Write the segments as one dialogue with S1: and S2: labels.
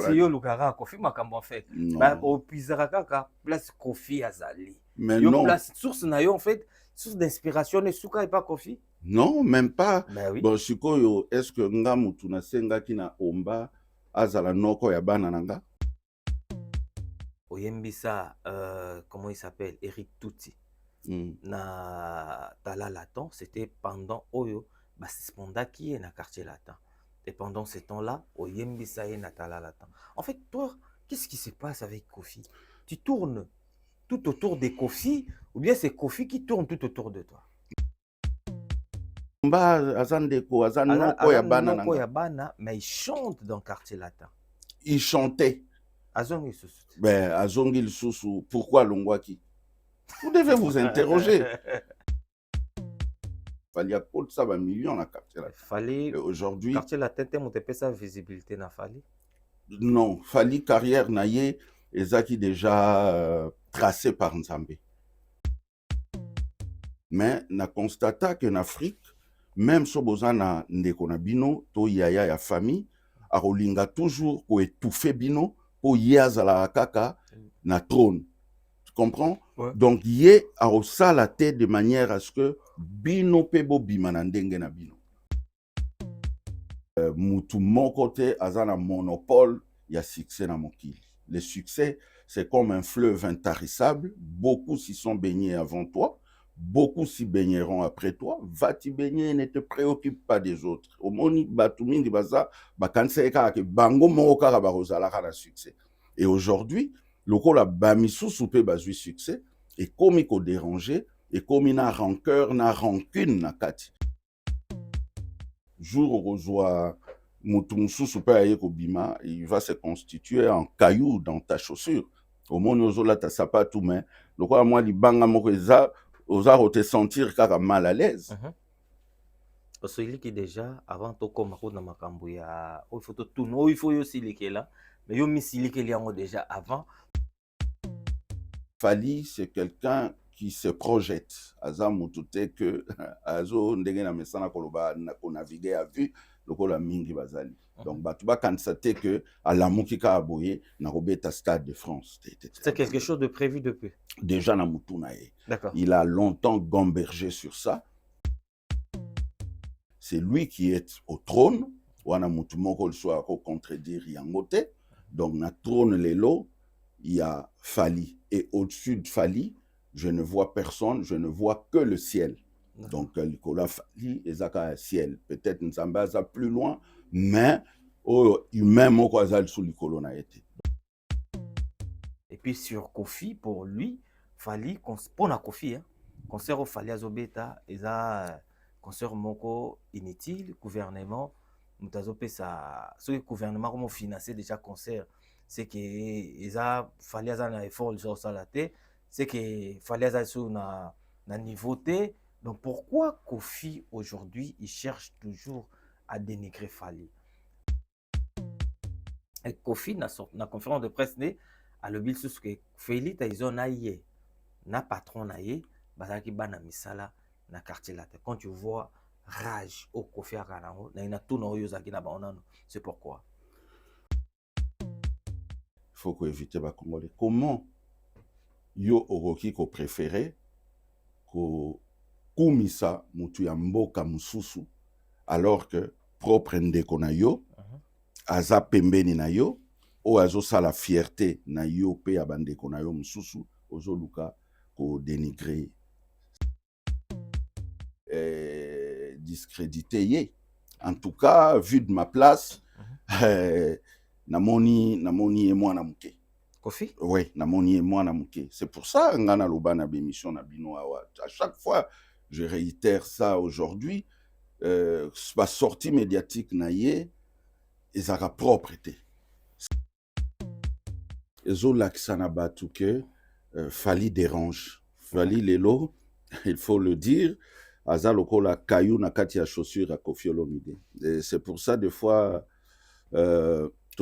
S1: Si yo lukara Kofi makambo en fait ba
S2: Non.
S1: au kaka place Kofi azali
S2: Mais
S1: yo
S2: non.
S1: place source na yo en fait source d'inspiration ne suka et pas Kofi.
S2: Non, même pas.
S1: Ben oui.
S2: Bon, sikoyo, est-ce que nga mutu na senga ki na omba azala noko ya bana nanga?
S1: Oyembisa comment il s'appelle Eric Touti. Na Tala Latin, c'était pendant Oyo Basisponda qui est na quartier latin. Et pendant ce temps-là, Oyembisa est na Tala Latin. En fait, toi, qu'est-ce qui se passe avec Kofi? Tu tournes tout autour de Kofi ou bien c'est Kofi qui tourne tout autour de toi?
S2: Azandeko, azanoko ya bana
S1: Noko
S2: nanga.
S1: ya bana, mais il chante dans quartier latin.
S2: Il chantait.
S1: Azongi Susu.
S2: Ben, Azongi Susu, pourquoi Longwaki? Vous devez vous interroger. Fallait apporter ça 1 million à quartier latin.
S1: Fallait.
S2: Aujourd'hui.
S1: Quartier latin, tu as sa visibilité na Fali?
S2: Non, Fali carrière naye, ezaki déjà tracé par Nzambe. Mais na constata qu'en Afrique, même si bozana ndeko na bino, to yaya ya famille, arolinga toujours ko étouffer bino, po yazala kaka na trône. Tu comprends?
S1: Ouais.
S2: Donc yé a la tête de manière à ce que bino pebo bimana ndenge na bino. Mutu mon côté azana monopole, il y a succès dans mon kill. Le succès, c'est comme un fleuve intarissable. Beaucoup s'y sont baignés avant toi. Beaucoup s'y baigneront après toi. Va t'y baigner, ne te préoccupe pas des autres. Au moni batumini di baza, bakanseka ke bango moka barozala la succès. Et aujourd'hui, le ko la bamisu soupe bazui succès et comme il déranger et comme il na rancœur, na rancune na kati. Jour au rejoint Mutumusu Bima, il va se constituer en caillou dans ta chaussure. Au moins, là, ta sapatou, mais le quoi, moi, li banga mokweza, osa te sentir kaka mal à l'aise.
S1: Parce que déjà, avant de commencer dans makambo ya, il faut tout, il faut aussi les là, mais yo misili que liango déjà avant.
S2: Fali, c'est quelqu'un qui se projette. Aza mutute que azo ndenge na mesana koloba na ko naviguer à vue lokola mingi bazali. Donc batu ba constater que à la mukika aboye na robeta Stade de France.
S1: C'est quelque chose de prévu depuis.
S2: Déjà na mutunae.
S1: D'accord.
S2: Il a longtemps gambergé sur ça. C'est lui qui est au trône. Wana mutu moko soit contredire yangote. Donc na trône lelo, il y a Fali. Et au-dessus de Fali, je ne vois personne, je ne vois que le ciel. Donc, Nicolas Fali et Zaka ciel. Peut-être Nzambaza plus loin, mais humain, mon croisal sous Nicolo n'a été.
S1: Et puis sur Kofi, pour lui, Fali, pour na Kofi, hein, concert au Fali Azobeta, et ça, concert moko inutile, gouvernement, mutazopé ça, ce gouvernement comment financer déjà concert. C'est que il fallait un effort sur ça la tête, c'est que fallait sur na nouveauté. Donc pourquoi Kofi aujourd'hui il cherche toujours à dénigrer Fali? Et Kofi na conférence de presse né à le bil sous que Fali taizon aïe na patron aïe bazaki bana misala na quartier là. Quand tu vois rage au Kofi Aranango na ina tout no yozaki na banano, c'est pourquoi
S2: il faut éviter les Congolais. Comment yo oroki ko préféré ko kumisa mutu ya mboka mususu alors que propre ndeko na yo aza pembeni na yo o azo sala fierté na yo pe ya bandeko na yo mususu ozo luka ko dénigrer discréditer ye. En tout cas, vu de ma place, namoni et moi na muke.
S1: Kofi?
S2: Oui, namoni et moi na muke. C'est pour ça ngana loba na bémission na bino awa. À chaque fois, je réitère ça aujourd'hui. Ma sortie médiatique na ye ezaka propreté. Ezo laksana batu que Fali dérange. Fali lelo, il faut le dire. Aza lokola caillou na kati ya chaussure à Kofi Olomide. C'est pour ça des fois tout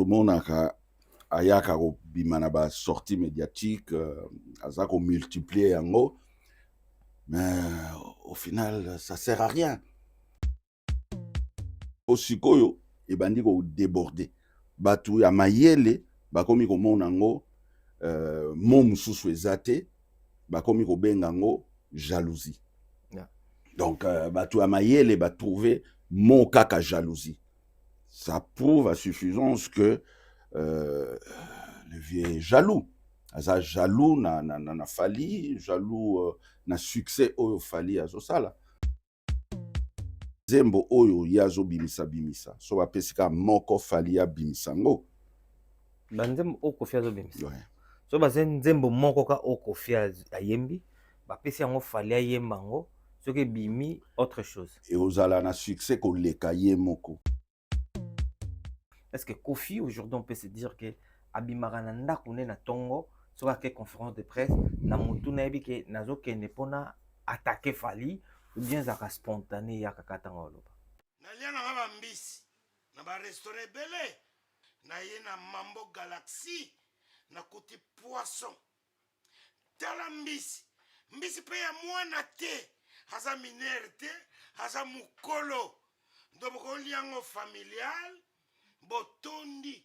S2: le monde a yaka bimana ba sortie médiatique aza ko multiplier yango, mais au final ça sert à rien. Osikoyo ebandi ko déborder. bato ya mayele bakomi komona ngo mo mususu eza te, bakomi kobenga ngo jalousie.
S1: Yeah.
S2: Donc bato ya mayele batrouve mo kaka jalousie. Ça prouve à suffisance que le vieux est jaloux. Aza jaloux na fali, jaloux na succès oyo fali azosala. Zembo oyo yazo bimisa bimisa. So bapesika moko fali ya bimisango.
S1: Banzembo Okofia zo bimisa.
S2: Ouais.
S1: So nzembo moko ka Okofia ayembi, bapesi yango fali ayembango, soki bimi autre chose.
S2: Et ozala na succès ko leka ye moko.
S1: Est-ce que Kofi, aujourd'hui, on peut se dire que Abimara nanda kune na tongo, soit que conférence de presse, na mutu na ebi ke nazo kende pona attaquer Fali, ou bien zaka spontané ya kakatanga oloba.
S3: Na lia na ngaba mbisi, na ba restaurant belé, na ye na Mambo Galaxy, na kuti poisson. Tala mbisi, mbisi pe ya mwana te, haza minere te, haza mukolo. Ndoboko liango familial, botondi,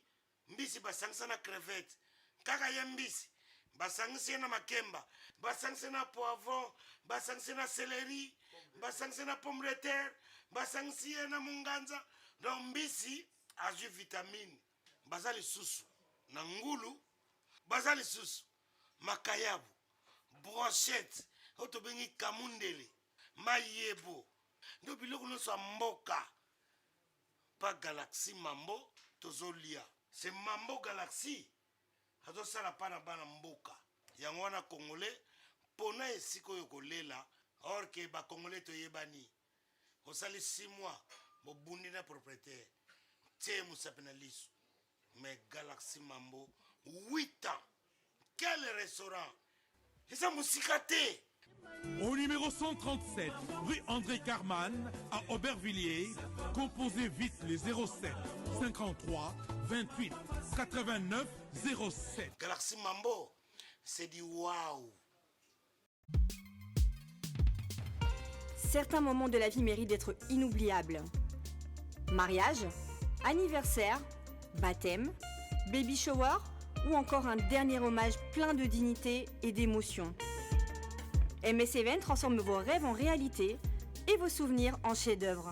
S3: mbisi basangisa na crevette. Kaka ya mbisi, basangisa na makemba, basangisa na poivron, basangisa na céleri, basangisa na pomme de terre, basangisa na munganza. Donc mbisi azu vitamine. Bazali susu, na ngulu, bazali susu, makayabu, brochette, otobengi kamundele, mayebo. Ndo biloko nyonso mboka. Pas Galaxy Mambo, tozolia. C'est Mambo Galaxy. Azo sala pana bana mboka. Yango wana Congolais, pona esiko yokolela, or que ba Congolais to yebani. Osali 6 mois, bo bundi na propriétaire. Tie musapena lisu. Mais Galaxy Mambo, 8 ans. Quel restaurant? Et ça musicate.
S4: Au numéro 137, rue André Carman, à Aubervilliers, composez vite les 07 53 28 89 07.
S3: Galaxy Mambo, c'est du waouh.
S5: Certains moments de la vie méritent d'être inoubliables. Mariage, anniversaire, baptême, baby shower ou encore un dernier hommage plein de dignité et d'émotion. MS Event transforme vos rêves en réalité et vos souvenirs en chefs-d'œuvre.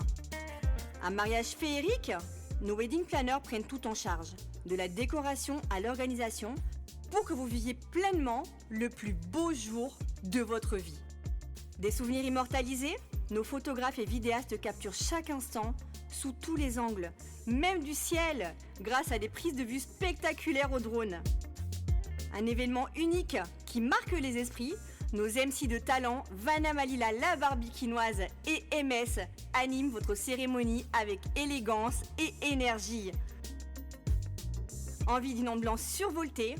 S5: Un mariage féerique? Nos wedding planners prennent tout en charge, de la décoration à l'organisation, pour que vous viviez pleinement le plus beau jour de votre vie. Des souvenirs immortalisés? Nos photographes et vidéastes capturent chaque instant sous tous les angles, même du ciel, grâce à des prises de vue spectaculaires au drone. Un événement unique qui marque les esprits. Nos MC de talent, Vanna Malila la Barbikinoise et MS animent votre cérémonie avec élégance et énergie. Envie d'une ambiance survoltée?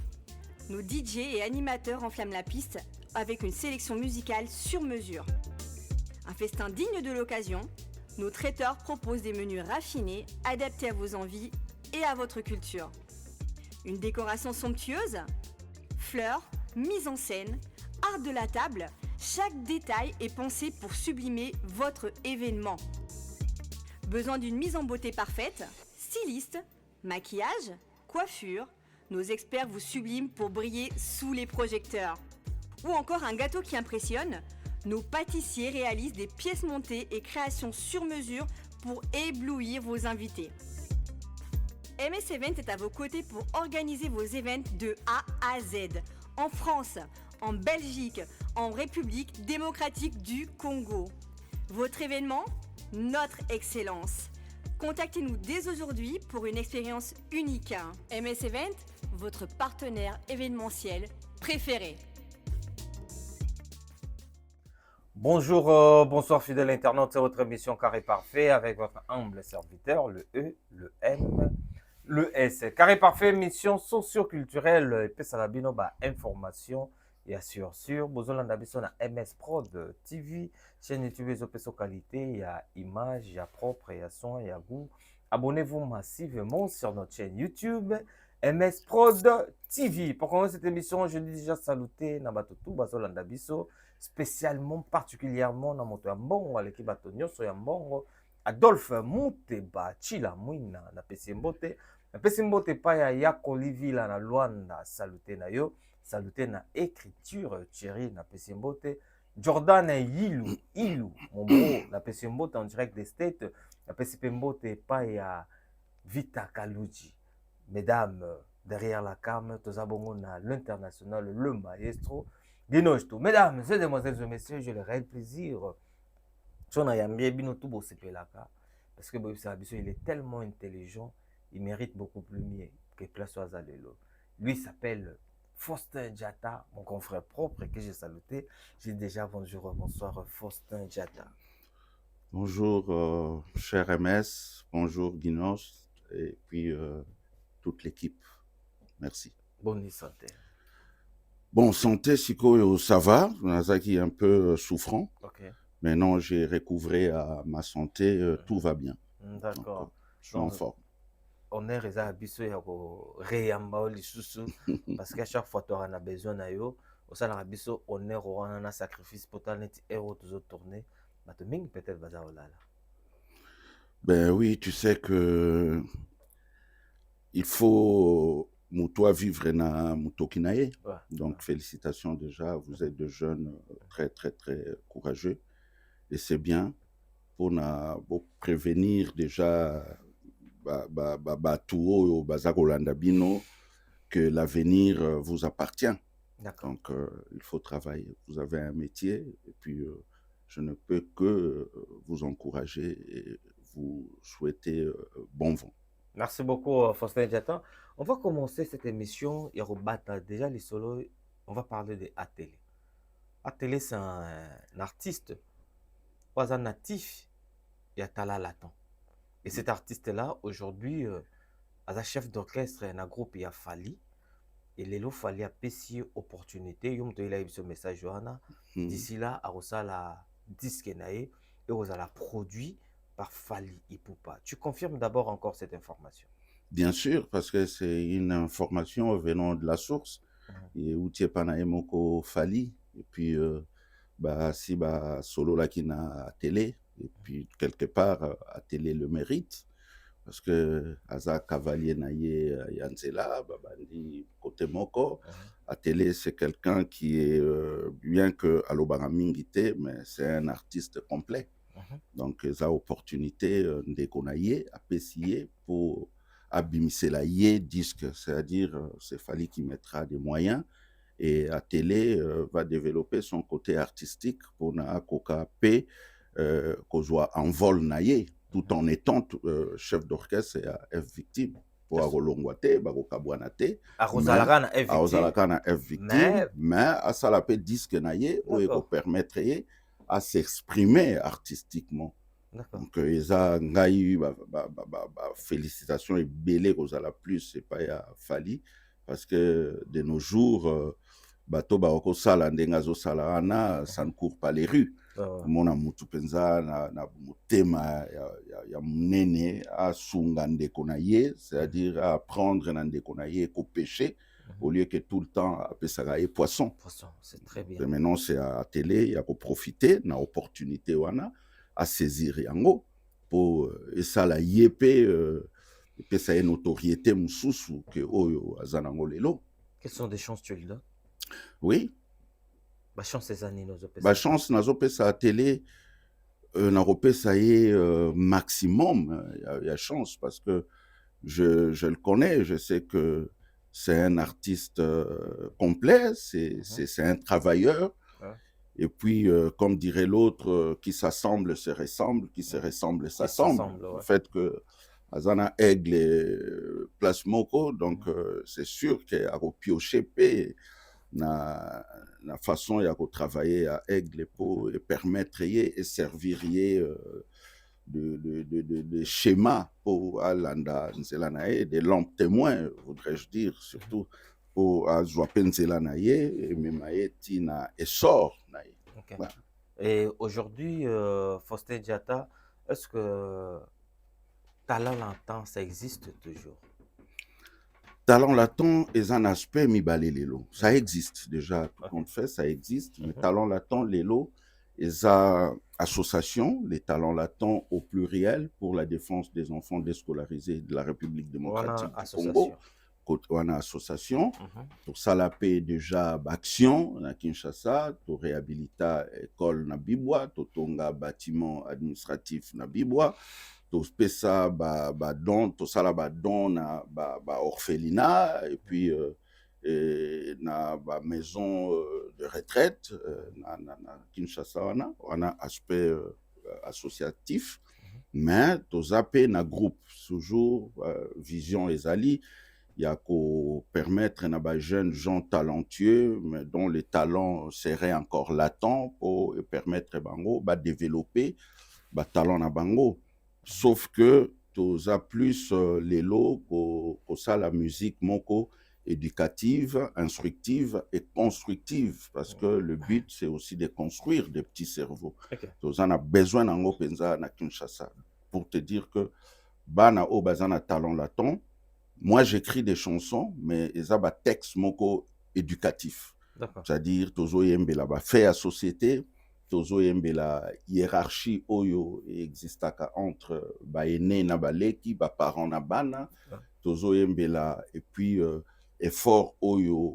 S5: Nos DJ et animateurs enflamment la piste avec une sélection musicale sur mesure. Un festin digne de l'occasion, nos traiteurs proposent des menus raffinés, adaptés à vos envies et à votre culture. Une décoration somptueuse? Fleurs, mise en scène, art de la table, chaque détail est pensé pour sublimer votre événement. Besoin d'une mise en beauté parfaite? Styliste, maquillage, coiffure, nos experts vous subliment pour briller sous les projecteurs. Ou encore un gâteau qui impressionne? Nos pâtissiers réalisent des pièces montées et créations sur mesure pour éblouir vos invités. MS Event est à vos côtés pour organiser vos événements de A à Z, en France, en Belgique, en République démocratique du Congo. Votre événement? Notre excellence. Contactez-nous dès aujourd'hui pour une expérience unique. MS Event, votre partenaire événementiel préféré.
S1: Bonjour, bonsoir fidèles internautes, c'est votre émission Carré Parfait avec votre humble serviteur, le E, le M, le S. Carré Parfait, émission socio-culturelle, et puis ça va information. Et sûr, Bozolanda biso na MS Prod TV, chaîne YouTube et qualité, il y a image, il y a propre, il y a son, il y a goût. Abonnez-vous massivement sur notre chaîne YouTube MS Prod TV. Pour commencer cette émission, je dis déjà saluter na batotu Bozolanda biso, spécialement, particulièrement na moto ya mbongo, aleki bato nyonso ya mbongo, Adolphe Muteba Chila Mwina na pesi mbote, napesi mbote epai ya Yako Livila na Luanda, salute na yo, salute na écriture Thierry napesi mbote, Jordan Ilu mon bro napesi mbote en direct des States, napesi pe mbote epai ya Vita Kaluji. Mesdames, derrière la cam, toza bongo na l'international, le maestro Dinosto. Mesdames, mesdemoiselles et messieurs, j'ai le réel plaisir. Sona yambie bino tout beau sepelaka. Parce que il est tellement intelligent, il mérite beaucoup plus mieux que Place Oazalelo. Lui s'appelle Faustin Diatta, mon confrère propre que j'ai saluté. J'ai déjà bonjour, bonsoir Faustin Diatta.
S2: Bonjour, cher MS, bonjour Guinos, et puis toute l'équipe. Merci.
S1: Bonne santé.
S2: Bon, santé, Siko, ça va. Nazaki est un peu souffrant.
S1: Ok.
S2: Maintenant, j'ai recouvré à ma santé, tout va bien.
S1: D'accord.
S2: Je suis en forme.
S1: On est réservé à biso ya ko reyamba lisusu parce qu'à chaque fois tu auras besoin na yo au sala na biso on est roi na sacrifice pour net héros toujours tourner bato mingi peut-être baza olala.
S2: Ben oui, tu sais que il faut mutoa vivre na mutokinaye.
S1: Ouais.
S2: Donc félicitations déjà, vous êtes de jeunes très très très courageux et c'est bien pour prévenir déjà que l'avenir vous appartient.
S1: D'accord.
S2: Donc, il faut travailler. Vous avez un métier et puis je ne peux que vous encourager et vous souhaiter bon vent.
S1: Merci beaucoup, Faustin Diatta. On va commencer cette émission. Yarobata, déjà les solos, on va parler de Atélé. Atélé, c'est un artiste, pas un natif, il y a Tala Laton. Et cet artiste-là, aujourd'hui, a chef d'orchestre un groupe, il y a Fali. Et Lelo Fali a pécié opportunité. Yom to il a eu ce message, Johanna. D'ici là, a la disque nae et on la produit par Fali Ipupa. Tu confirmes d'abord encore cette information?
S2: Bien sûr, parce que c'est une information venant de la source. Et où tu es pas moko Fali. Et puis, si solo la qui na télé. Et puis, quelque part, à télé le mérite. Parce que Aza Cavalier Naye Yanzela, Babandi Côté Moko, à télé, c'est quelqu'un qui est, bien que Alobaramingite, mais c'est un artiste complet. Donc, il a opportunité de Konaye, à pessier pour abimiser la disque, c'est-à-dire, c'est Fali qui mettra des moyens. Et à télé, va développer son côté artistique pour na Koka P, qu'on soit en vol naïe, tout en étant chef d'orchestre et F victime. Pour Arolongwate, Barokabouanate. Arozalakana F victime. Mais à ça la paix disque naïe, où il permettrait à s'exprimer artistiquement. Donc, ils ont félicitations et belé aux ala plus, c'est pas à Fali, parce que de nos jours, bato baroko sala ndengazo salarana, ça ne court pas les rues. Mona mutu penza na mutema ya munene a sunga ndeko na ye, c'est-à-dire à apprendre na ndeko na ye qu'au pêcher au lieu que tout le temps à pesara poisson.
S1: Poisson, c'est très bien.
S2: Et maintenant c'est à télé, il y a pour profiter na opportunité wana à saisir yango pour et ça la yépé et ça une notoriété mususu que oyo azanango lelo.
S1: Quelles sont des chances tu lui donnes?
S2: Oui.
S1: Bah chance ces années nos opérations.
S2: Bah chance nazo pesa à télé na ça y est maximum il y a chance parce que je le connais, je sais que c'est un artiste complet, c'est un travailleur. Et puis, comme dirait l'autre, qui s'assemble se ressemble, qui se ressemble s'assemble. Le fait que Azana Aigle place Moko, donc c'est sûr qu'il y a pioché na façon il y a travailler à Aigle pour permettre et servir de schémas pour Alanda Nzelanae, des lampes témoins, voudrais-je dire, surtout pour Azwapen Nzelanae et Memae Tina Essor.
S1: Okay. Voilà. Et aujourd'hui, Faustin Diatta, est-ce que talent latent, ça existe toujours?
S2: Talent latent est un aspect mibalelelo. Ça existe déjà, tout compte fait, ça existe. Mais talent latent, lelo, est association, les talents latents au pluriel pour la défense des enfants déscolarisés de la République démocratique du Congo. On a association. Pour ça, la paix déjà action na Kinshasa, pour réhabiliter école na Bibwa, pour tonga bâtiment administratif na Bibwa, pour ça don, tout ça là don na orphelinat et puis na maison de retraite na Kinshasa on a aspect associatif mais tout ça paix na groupe toujours vision ezali. Il y a qu'à permettre à des jeunes gens talentueux, mais dont les talents seraient encore latents, pour permettre de développer des talents na bango. Sauf que tu as plus les lots pour ça la musique moko éducative, instructive et constructive, parce que le but c'est aussi de construire des petits cerveaux. Tu en as besoin d'ango penza na Kinshasa pour te dire que bana o bazana talent latent. Moi, j'écris des chansons, mais ils ont un texte moko éducatif. C'est-à-dire, tozo yembe la fait à société, tozo yembe la hiérarchie oyo existaka entre ba aîné na ba leki, ba parents na bana, tozo yembe la et puis effort oyo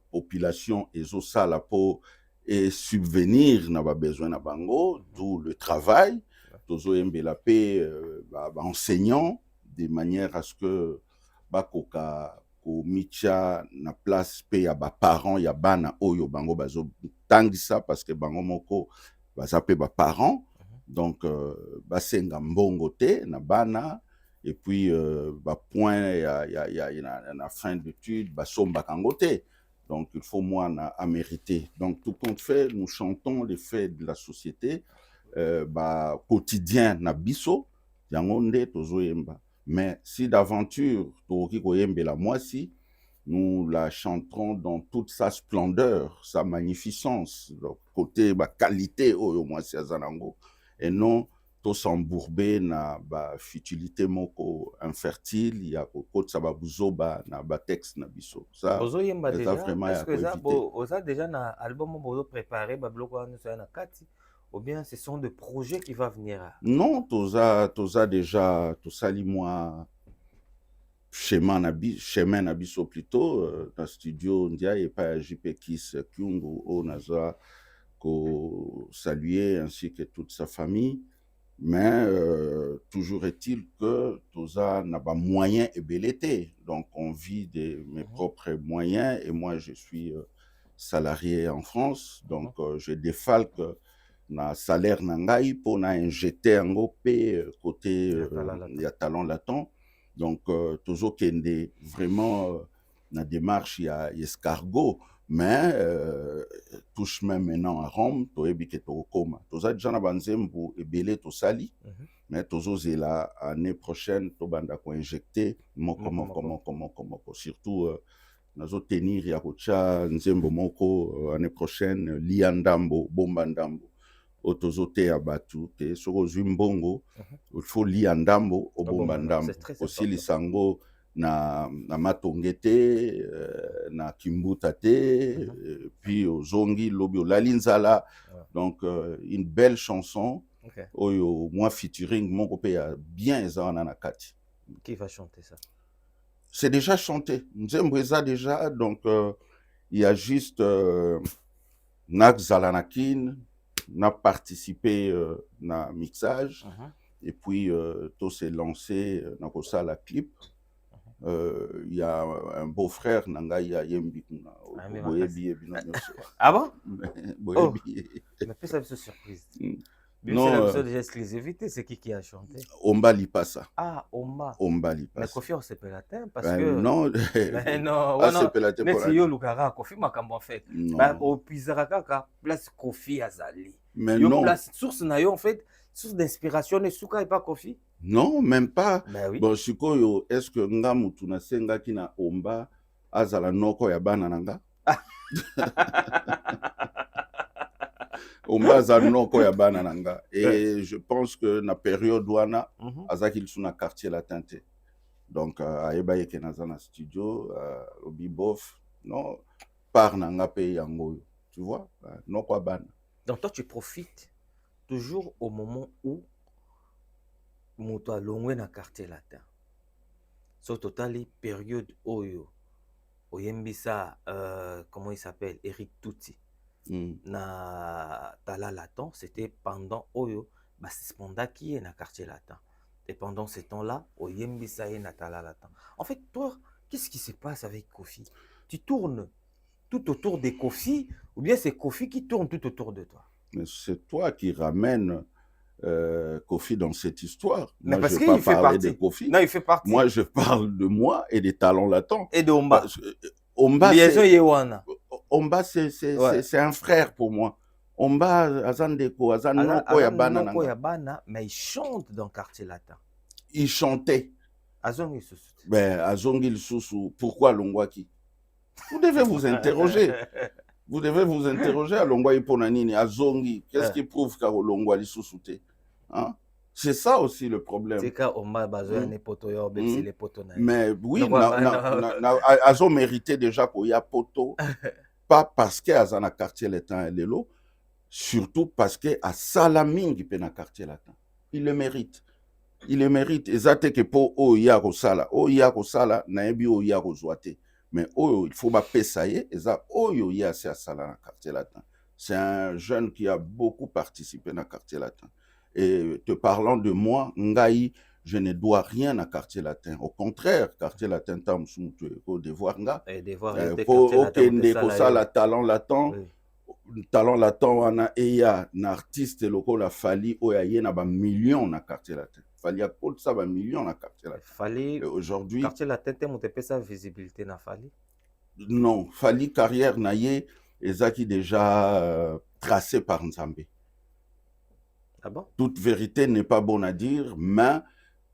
S2: population ezo sala po et subvenir na ba besoin na bango, d'où le travail, tozo yembe la paix enseignant de manière à ce que bakoka ko micha na place pe ya ba parents ya bana oyo bango bazo tangisa parce que bango moko baza pe ba parents donc basenga mbongo te na bana et puis ba point na fin d'études basomba kango te donc il faut moi à mériter donc tout compte fait nous chantons les faits de la société quotidien na biso yango nde tozoyemba. Mais si d'aventure, nous la chanterons dans toute sa splendeur, sa magnificence, le côté, la qualité, et non tout s'embourber na ba futilité moko infertile, il y a côté ça va bouzoba na ba texte na biso. Ça
S1: déjà
S2: vraiment
S1: est-ce que ça oza déjà na album bozo préparé ba bloko na na kati ou bien ce sont des projets qui vont venir?
S2: Non, toza déjà, tout ça, moi, chemin na biso plutôt, dans le studio, ndia, et pas JP Kiss Kyungu, on a ko saluer ainsi que toute sa famille. Mais toujours est-il que toza n'a pas moyen et belleté. Donc, on vit de mes propres moyens et moi, je suis salarié en France. Donc, je défalque na salaire na ngai pour na injecter yango pe côté ya talent latent donc toujours kende vraiment na démarche ya escargot mais touche même maintenant à Rome to ebike to koma toza déjà na banzembu ebele to sali mais tozo zela année prochaine to banda ko injecter moko surtout nazo tenir ya kocha nzembo moko année prochaine liandambo bomba ndambo otozote ya batu te soko zimbongo il faut lia ndambo obomba ndambo aussi lisango na matongete na kimbuta te puis ozongi lobi olali nzala donc une belle chanson oyo moi featuring moko pe ya bien ezana na kati.
S1: Qui va chanter ça?
S2: C'est déjà chanté nzembo eza déjà donc il y a juste Nak Zalanakin n'a participé na mixage et puis tout s'est lancé dans ça la clip. Il y a un beau-frère nanga ya yembi
S1: ah bon?
S2: Oh,
S1: mais fais ça une surprise.
S2: Non,
S1: c'est déjà exclusivité, c'est qui a chanté?
S2: Omba Lipasa.
S1: Ah,
S2: Omba Lipasa.
S1: Mais Kofi on se pelatin parce que
S2: non,
S1: mais non,
S2: on se pelatin
S1: pour yo lukara Kofi makambo en fait. Ba au pizaraka ka place Kofi azali.
S2: Mais
S1: yo
S2: non.
S1: Place source na yo en fait, source d'inspiration ne suka et pas Kofi.
S2: Non, même pas.
S1: Ben oui.
S2: Bon, sikoyo est-ce que ngamu tunasenga kina Omba azala noko ya bana nanga? Ombaza noko ya bana nanga et je pense que na période wana azaki suna quartier latin te donc ayeba yeke naza na studio obibof non par nanga pe yango tu vois noko bana.
S1: Donc toi tu profites toujours au moment où moto alongwe na quartier latin. So totali période oyo oyembisa comment il s'appelle Eric Touti na Tala Latin, c'était pendant oyo ba suspendaki na quartier latin. Et pendant ce temps-là, oyembisa na Tala Latin. En fait, toi, qu'est-ce qui se passe avec Kofi? Tu tournes tout autour de Kofi ou bien c'est Kofi qui tourne tout autour de toi?
S2: Mais c'est toi qui ramènes Kofi dans cette histoire.
S1: Mais
S2: moi,
S1: parce
S2: je ne vais
S1: qu'il
S2: pas
S1: fait
S2: parler
S1: partie.
S2: de Kofi.
S1: Non, il fait partie.
S2: Moi, je parle de moi et des talents latents.
S1: Et de Omba.
S2: Omba,
S1: Omba,
S2: c'est un frère pour moi. Omba, Azandeko, Azanoko
S1: Yabana, mais il chante dans le quartier latin.
S2: Il chantait.
S1: Azongi Susu.
S2: Ben, Azongi Susu, pourquoi Longwaki? Vous devez vous interroger. Vous devez vous interroger à Longwa Iponanini, à Zongi. Qu'est-ce qui prouve qu'à Longwa Lissousouté? Hein? C'est ça aussi le problème.
S1: C'est qu'à Omba Bazoya ne poto yo bexi les poto na.
S2: Mais oui, Azo méritait déjà qu'il y a poto. Pas parce qu'il y a un quartier latin et l'élo, surtout parce qu'il y a Salaming qui est un quartier latin. Il le mérite. Il le mérite. Et ça, c'est que pour Oyako Sala, Naebi Oyako Zoate. Mais il faut pas payer et ça y a ça dans le quartier latin. C'est un jeune qui a beaucoup participé dans le quartier latin. Et te parlant de moi, Ngaï, je ne dois rien à quartier latin. Au contraire, quartier latin tam sumutu ko devoir nga. Talent latin. Talent latin wana eya na artiste loko la fali oya na ba millions na quartier latin. Fali a col ça ba millions na quartier latin.
S1: Fali
S2: aujourd'hui
S1: quartier latin te monte sa visibilité na Fali.
S2: Non, Fali carrière na ye ezaki déjà tracé par Nzambe.
S1: Ah bon?
S2: Toute vérité n'est pas bonne à dire, mais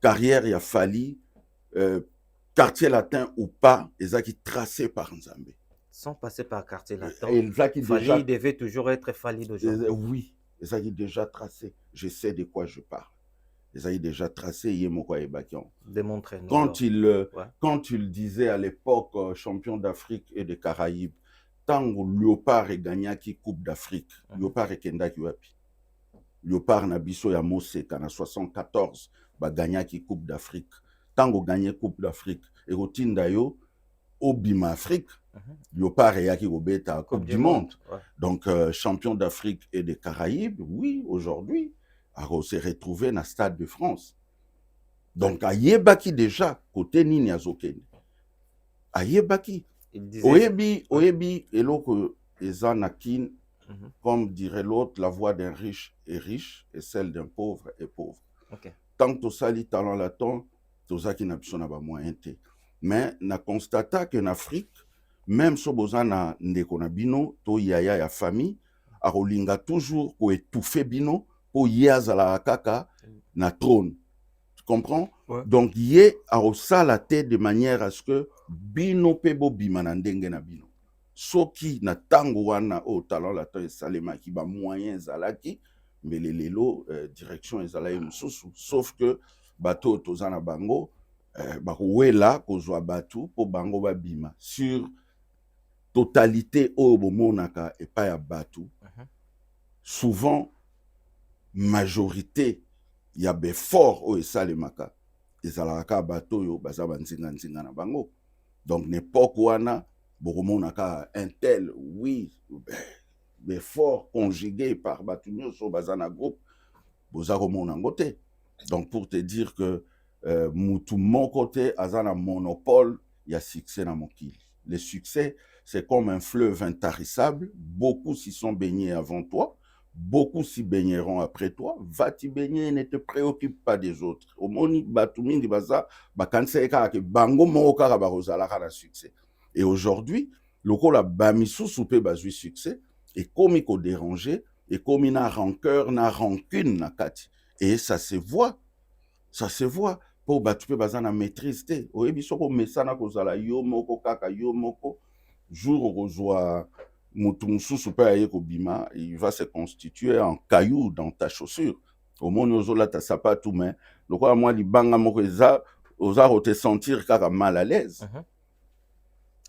S2: carrière y a Fali quartier latin ou pas, ezaki tracé par Nzambe.
S1: Sans passer par quartier latin.
S2: Fali
S1: déjà... devait toujours être Fali d'aujourd'hui.
S2: Oui, ezaki déjà tracé. Je sais de quoi je parle. Ezaki déjà tracé Yemoko Ebakion.
S1: Démontrez-nous.
S2: Quand il disait à l'époque champion d'Afrique et des Caraïbes, tant que Léopard et Gagnaki Coupe d'Afrique, Léopard et Kendaki Wapi. Léopard Nabiso ya Moseka en 74, ba Gagnaki Coupe d'Afrique. Tant que gagné Coupe d'Afrique, et Rotindayo, Obima Afrique, Léopard et Yaki Robeta Coupe du Monde. Donc, champion d'Afrique et des Caraïbes, oui, aujourd'hui, Aro s'est retrouvé dans le Stade de France. Donc, à Yebaki déjà, côté Nini Azokeni. À Yebaki. Oyebi, et l'autre, Ezanakin, comme dirait l'autre, la voix d'un riche est riche et celle d'un pauvre est pauvre. Tant que tu sali talent latin, tu as qui n'a pas moyen. Mais na constata qu'en Afrique, même si vous avez des bino, to yaya ya famille, a rolinga toujours pour étouffer bino, pour yazala kaka na trône. Tu comprends? Donc yé a la tête de manière à ce que bino pebo bimanandenge na bino. Soki na tango wana o talent latin et salema ki ba moyens zalaki, mais les lelo direction ezalaye mususu. Sauf que bateau tozana bango, barouela kozwa batu po bango babima sur totalité o bomonaka et pas ya batu. Souvent majorité ya be fort o esalemaka ezalaka bato yo bazaba nzinga na bango. Donc n'époque wana bomonaka un tel oui be fort conjugué par batu nyoso bazana groupe bozako monango te. Donc pour te dire que Moutou, mon côté, Azana monopole, il y a succès dans mon kill. Le succès, c'est comme un fleuve intarissable. Beaucoup s'y sont baignés avant toi. Beaucoup s'y baigneront après toi. Va t'y baigner et ne te préoccupe pas des autres. Au moni, Batoumi, Baza, Bakanseka, Bango, Moka, Barozala, la succès. Et aujourd'hui, le rôle a Bamisou, Soupé, Bazui, succès. Et comme il faut déranger, et comme il n'a rancœur, n'a rancune, n'a kati. Et ça se voit. Ça se voit. Po batupe bazana maîtrise te. Oyebi soko mesana kozala yo moko kaka yo moko. Jour ozwa mutu mususu pe aye kobima, il va se constituer en caillou dans ta chaussure. Au moins ozola ta sapatou mais lokola moi libanga moko eza oza te sentir kaka mal à l'aise.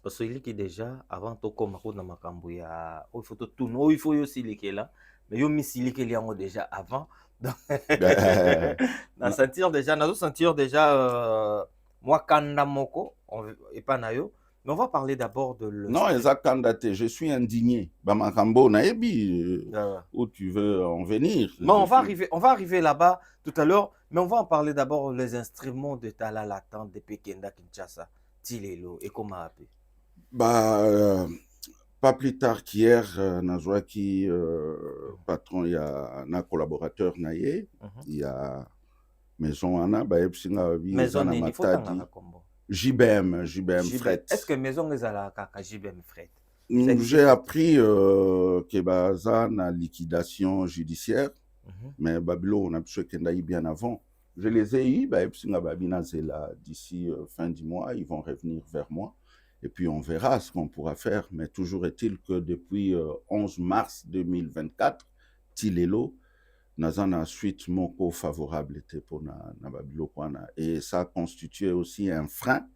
S1: Parce qu'il qui déjà avant to koma ko na makambo ya il faut to tuno il faut aussi likela mais yo misili que liango déjà avant. Donc,
S2: Ben,
S1: na sentir déjà, nazo sentir déjà moi kanda moko et pas na yo. Mais on va parler d'abord de le
S2: non, exactement, je suis indigné. Bamakambo naebi, où tu veux en venir.
S1: Mais on va arriver là-bas tout à l'heure, mais on va en parler d'abord les instruments de Tala Latin de Pekenda Kinshasa, Tilelo et comment appeler.
S2: Bah, pas plus tard qu'hier, Nazwaki, patron, il y a un collaborateur naye, il y a Maison Anna,
S1: Maison Nini, faut t'en combo.
S2: JBM Fret.
S1: Est-ce que Maison est à la kaka JBM Fret?
S2: J'ai appris que baza na liquidation judiciaire, mais Babylone on a besoin qu'il y bien avant. Je les ai eu, d'ici fin du mois, ils vont revenir vers moi. Et puis on verra ce qu'on pourra faire. Mais toujours est-il que depuis 11 mars 2024, Tilelo, Nazana suite moko favorable était pour na Babylone. Et ça constituait aussi un frein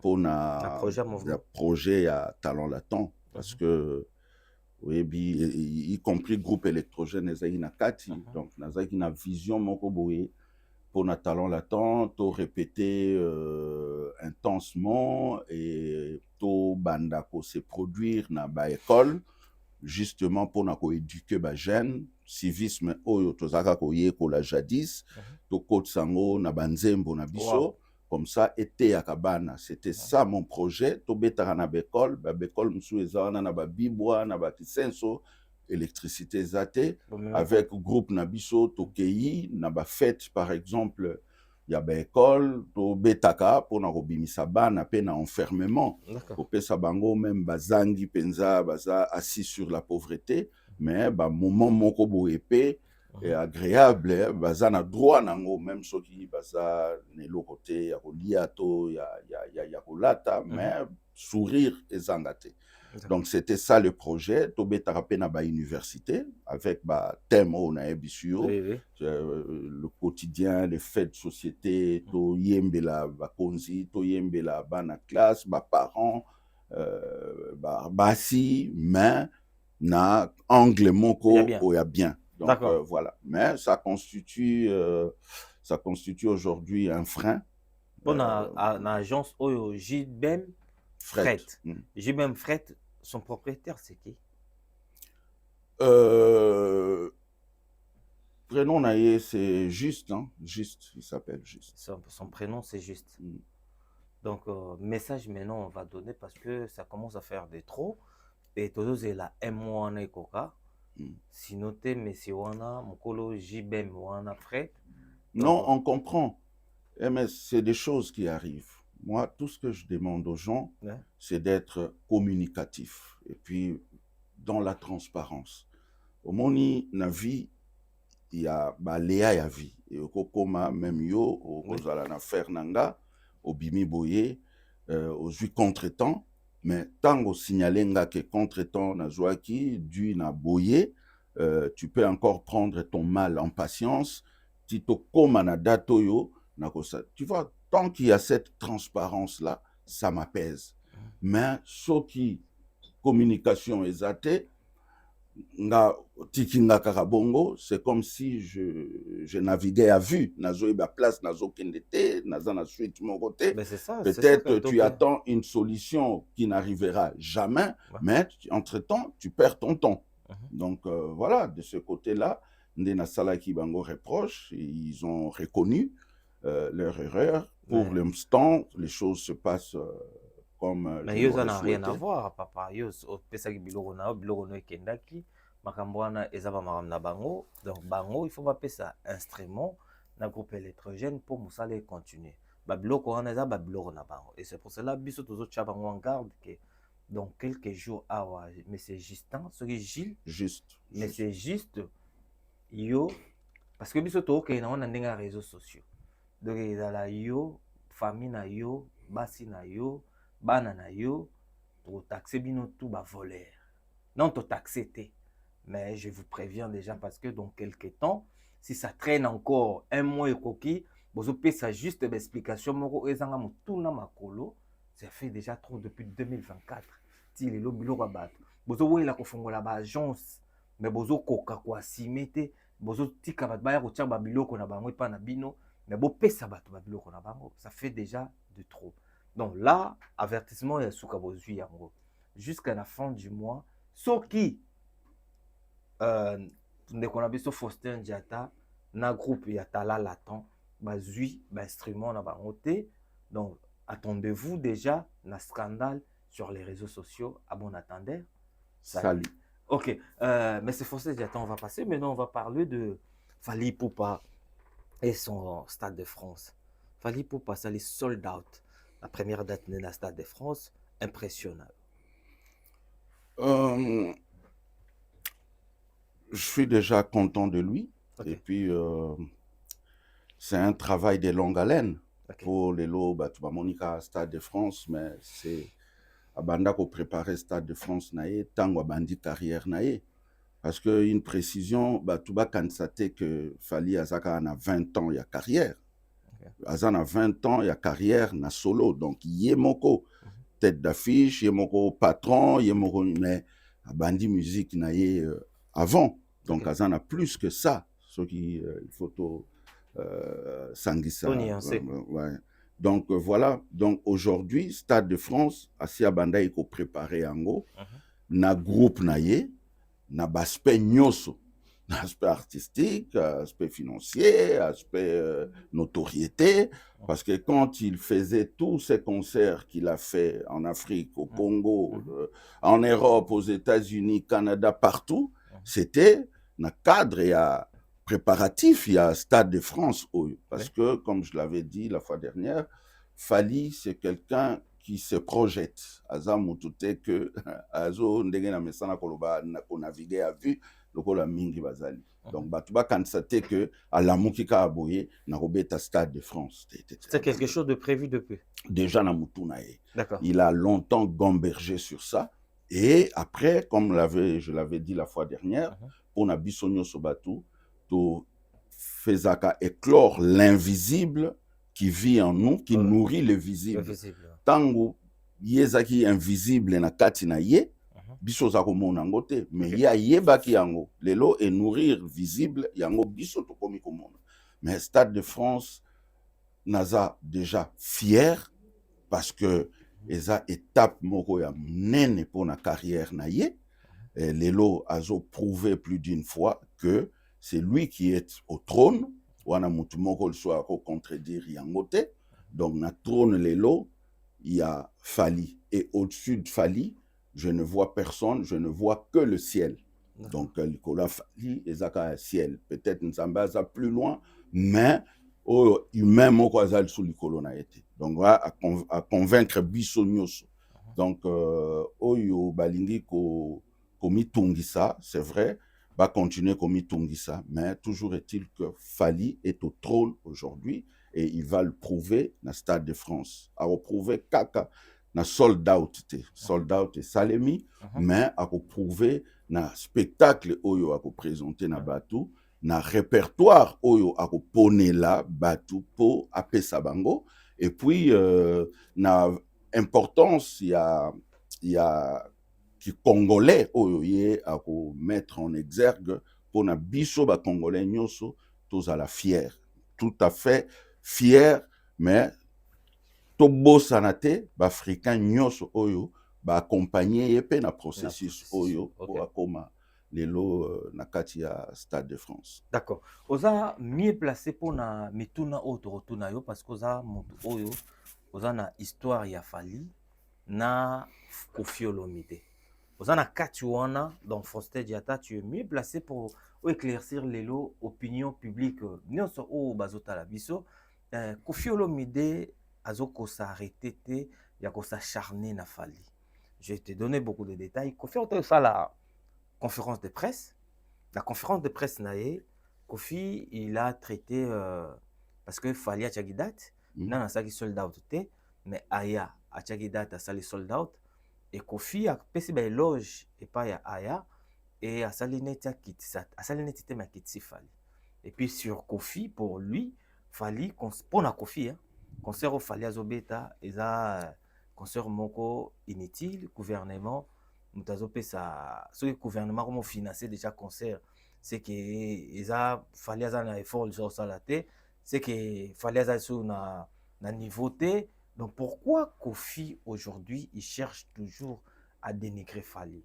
S2: pour le projet à Talon Latin. Parce que, oui, y compris groupe électrogène, donc, nous avons une vision pour notre talent latent, tout répéter intensement et tout bandako se produire dans l'école, justement pour nous éduquer les jeunes, civisme, oyo tozaka koye ko la jadis, to kote sango na banzembo na biso. Comme ça, été à Kabana. C'était ça mon projet. Tobetara na bekol, bekol msou ezana na babibwa, na bakisenso, électricité zate, avec groupe Nabiso, Tokei, na ba fête par exemple, il y a bekol, Tobetaka, pour na robimisa bana, pe na enfermement. Kopé sabango, même bazangi penza, baza assis sur la pauvreté, mais ba moment moko bo épée, et agréable, baza na droit nango, même ceux qui baza nelo côté ya koliato ya kolata, mais sourire et zangate. Donc c'était ça le projet. Tobé tarapé na ba université avec ba thème on a ebisio, le quotidien, les faits de société, to yembela ba konzi, to yembela ba na classe, ba parents, ba basi, mais na angle moko oya bien. Donc voilà, mais ça constitue aujourd'hui un frein.
S1: Bon, l'agence Oyo JBM Fret. JBM Fret, son propriétaire c'est qui?
S2: Prénom naïe c'est Juste, hein? Juste, il s'appelle Juste.
S1: Son prénom c'est Juste. Donc message maintenant on va donner parce que ça commence à faire des trop. Et tout c'est la M1 et Coca. Si noté, monsieur Wana, Mokolo, JBM Wana Fret.
S2: Non, on comprend. Mais c'est des choses qui arrivent. Moi, tout ce que je demande aux gens, c'est d'être communicatif. Et puis, dans la transparence. Au moni, na vie, il y a Léa ya vie. Et au Kokoma, même yo, au Kozala na Fernanga, au Bimi Boye, aux huit contre-temps. Mais tant au signalenga que contre-temps na Zouaki, du na Boye, tu peux encore prendre ton mal en patience. Tito koma na datoyo, na kosa. Tu vois, tant qu'il y a cette transparence-là, ça m'apaise. Mais ce qui communication exatée, nga tikinga karabongo, c'est comme si je naviguais à vue. Nazo eba place, nazo kendete, nazo na suite mon côté. Peut-être tu attends une solution qui n'arrivera jamais, mais entre-temps, tu perds ton temps. Donc voilà, de ce côté-là, Ndena Salaki Bango reproche, ils ont reconnu leur erreur. Pour l'instant, les choses se passent comme.
S1: Mais ça n'a rien à voir, papa. Pesaki biloko na kendaki, makambwana ezaba maramna bango. Donc bango, il faut pas ça instrument na groupe électrogène pour musale continuer. Ba biloko wana eza ba biloko na bango. Et c'est pour cela biso tozo tcha bango en garde que dans quelques jours mais c'est Justin, ce qui Gilles. Mais c'est juste yo parce que biso to ke na wana ndenga réseaux sociaux. Donc ezala yo famille na yo, basi na yo, bana na yo, to taxer bino tout ba voleur. Non to taxer té. Mais je vous préviens déjà parce que dans quelques temps, si ça traîne encore un mois et coquille, vous avez ça juste d'explication moko ezanga mutuna makolo, ça fait déjà trop depuis 2024. Ti lelo bilo rabat. Vous avez la kofongola ba agence mais bozo koka koasime te, bozo tika bato baya kotia babiloko na bango epa na bino, mais bopesa bato babiloko na bango, ça fait déjà de trop. Donc là, avertissement ya suka bozwi yango. Jusqu'à la fin du mois, soki ndeko na biso Faustin Diatta na groupe ya Tala Latin bazwi ba instrument na bango te. Donc attendez-vous déjà na scandale sur les réseaux sociaux. À bon attendeur.
S2: Salut.
S1: Ok, mais c'est Faustin Diatta, on va passer. Maintenant, on va parler de Fally Ipupa et son Stade de France. Fally Ipupa, ça les sold out. La première date de la Stade de France, impressionnant.
S2: Je suis déjà content de lui.
S1: Ok.
S2: Et puis, c'est un travail de longue haleine.
S1: Ok.
S2: Pour les lots, tu vas Monica Stade de France, mais c'est Abanda pour préparer Stade de France naé, tango bandi carrière naé. Parce que une précision, tu vas constater que Fally Azaka a 20 ans, il y a carrière. Azan a 20 ans, il y a carrière, na solo. Donc, Yemoko, tête d'affiche, Yemoko patron, Yemoko, mais bandi musique naé avant. Donc, Azan a plus que ça. Ce qui, il faut Sanguissa. Ouais. Donc, voilà. Donc, aujourd'hui, Stade de France, Asia Banda, il faut préparer Ango, na groupe naé, na aspect nyoso, aspect artistique, aspect financier, aspect notoriété, parce que quand il faisait tous ces concerts qu'il a fait en Afrique, au Congo, en Europe, aux États-Unis, Canada, partout, c'était un cadre et un préparatif, il y a Stade de France, parce que, comme je l'avais dit la fois dernière, Fally, c'est quelqu'un qui se projette. Azamu tout que azo ndenge na mesana koloba na naviguer à vue lokola mingi bazali. Donc batuba constater que à la mukika aboye na robeta Stade de France.
S1: C'est quelque chose de prévu depuis.
S2: Déjà na mutunae.
S1: D'accord.
S2: Il a longtemps gambergé sur ça et après comme je l'avais dit la fois dernière, on a bisonyo sobatu to faisaka éclore l'invisible qui vit en nous, qui nourrit le visible. Tango yezaki invisible na kati na ye, biso za komona ngo te, mais ya yebaki yango lelo et nourrir visible yango biso to komi komona. Mais Stade de France naza déjà fier parce que eza étape moko ya nene pour na carrière na ye. Lelo azo prouvé plus d'une fois que c'est lui qui est au trône. Wana mutu moko le soit contredire yango te. Donc na trône lelo il y a Fally et au-dessus de Fally je ne vois personne, je ne vois que le ciel. Donc Nicolas Fally ezaka un ciel, peut-être Nzamba za plus loin, mais humain moko azal sous likolo na été. Donc voilà à convaincre biso nyoso. Donc oyo balingi ko mitungisa, c'est vrai, va continuer comme Itungisa, mais toujours est-il que Fally est au trône aujourd'hui et il va le prouver dans le Stade de France. A prouver Kaka na sold out et Salemi, mais a prouver na spectacle oyo a présenter na Batu, na répertoire oyo a poné là Batu po apesa bango et puis na importance il y a qui congolais oyo a mettre en exergue pour na biso ba congolais nyoso tous à la fier, tout à fait fier, mais to bosanate ba africain nyoso oyo ba accompagner yepe na processus oyo pour akoma lelo na kati ya Stade de France.
S1: D'accord. Oza mieux placé pour na mituna auto rotuna yo parce que oza moto oyo oza na histoire ya Fally na Koffi Olomide. Ozana Katuana, donc Faustin Diatta, tu es mieux placé pour éclaircir les lots, opinion publique. Nous sommes au Bazota la Bisso. Koffi Olomide, Azoko s'arrêter, il y a s'acharner na Fally. Je vais te donner beaucoup de détails. Koffi Olomide, ça la conférence de presse. La conférence de presse naé, Koffi, il a traité parce que Fally a Tchagidat, n'a pas sold out, mais Aya a Tchagidat a sali sold out. Et Koffi a fait des éloges et pas à Aya et à Salineti a quitté Fally. Et puis sur Koffi, pour lui, Fally, pour na Koffi, concert au Fally Azobeta, et ça concert moko inutile, gouvernement, mutazopesa soki gouvernement comme financer déjà concert c'est que eza fallait aza na effort les osala te c'est que fallait aza sur na niveau te donc pourquoi Kofi aujourd'hui il cherche toujours à dénigrer Fally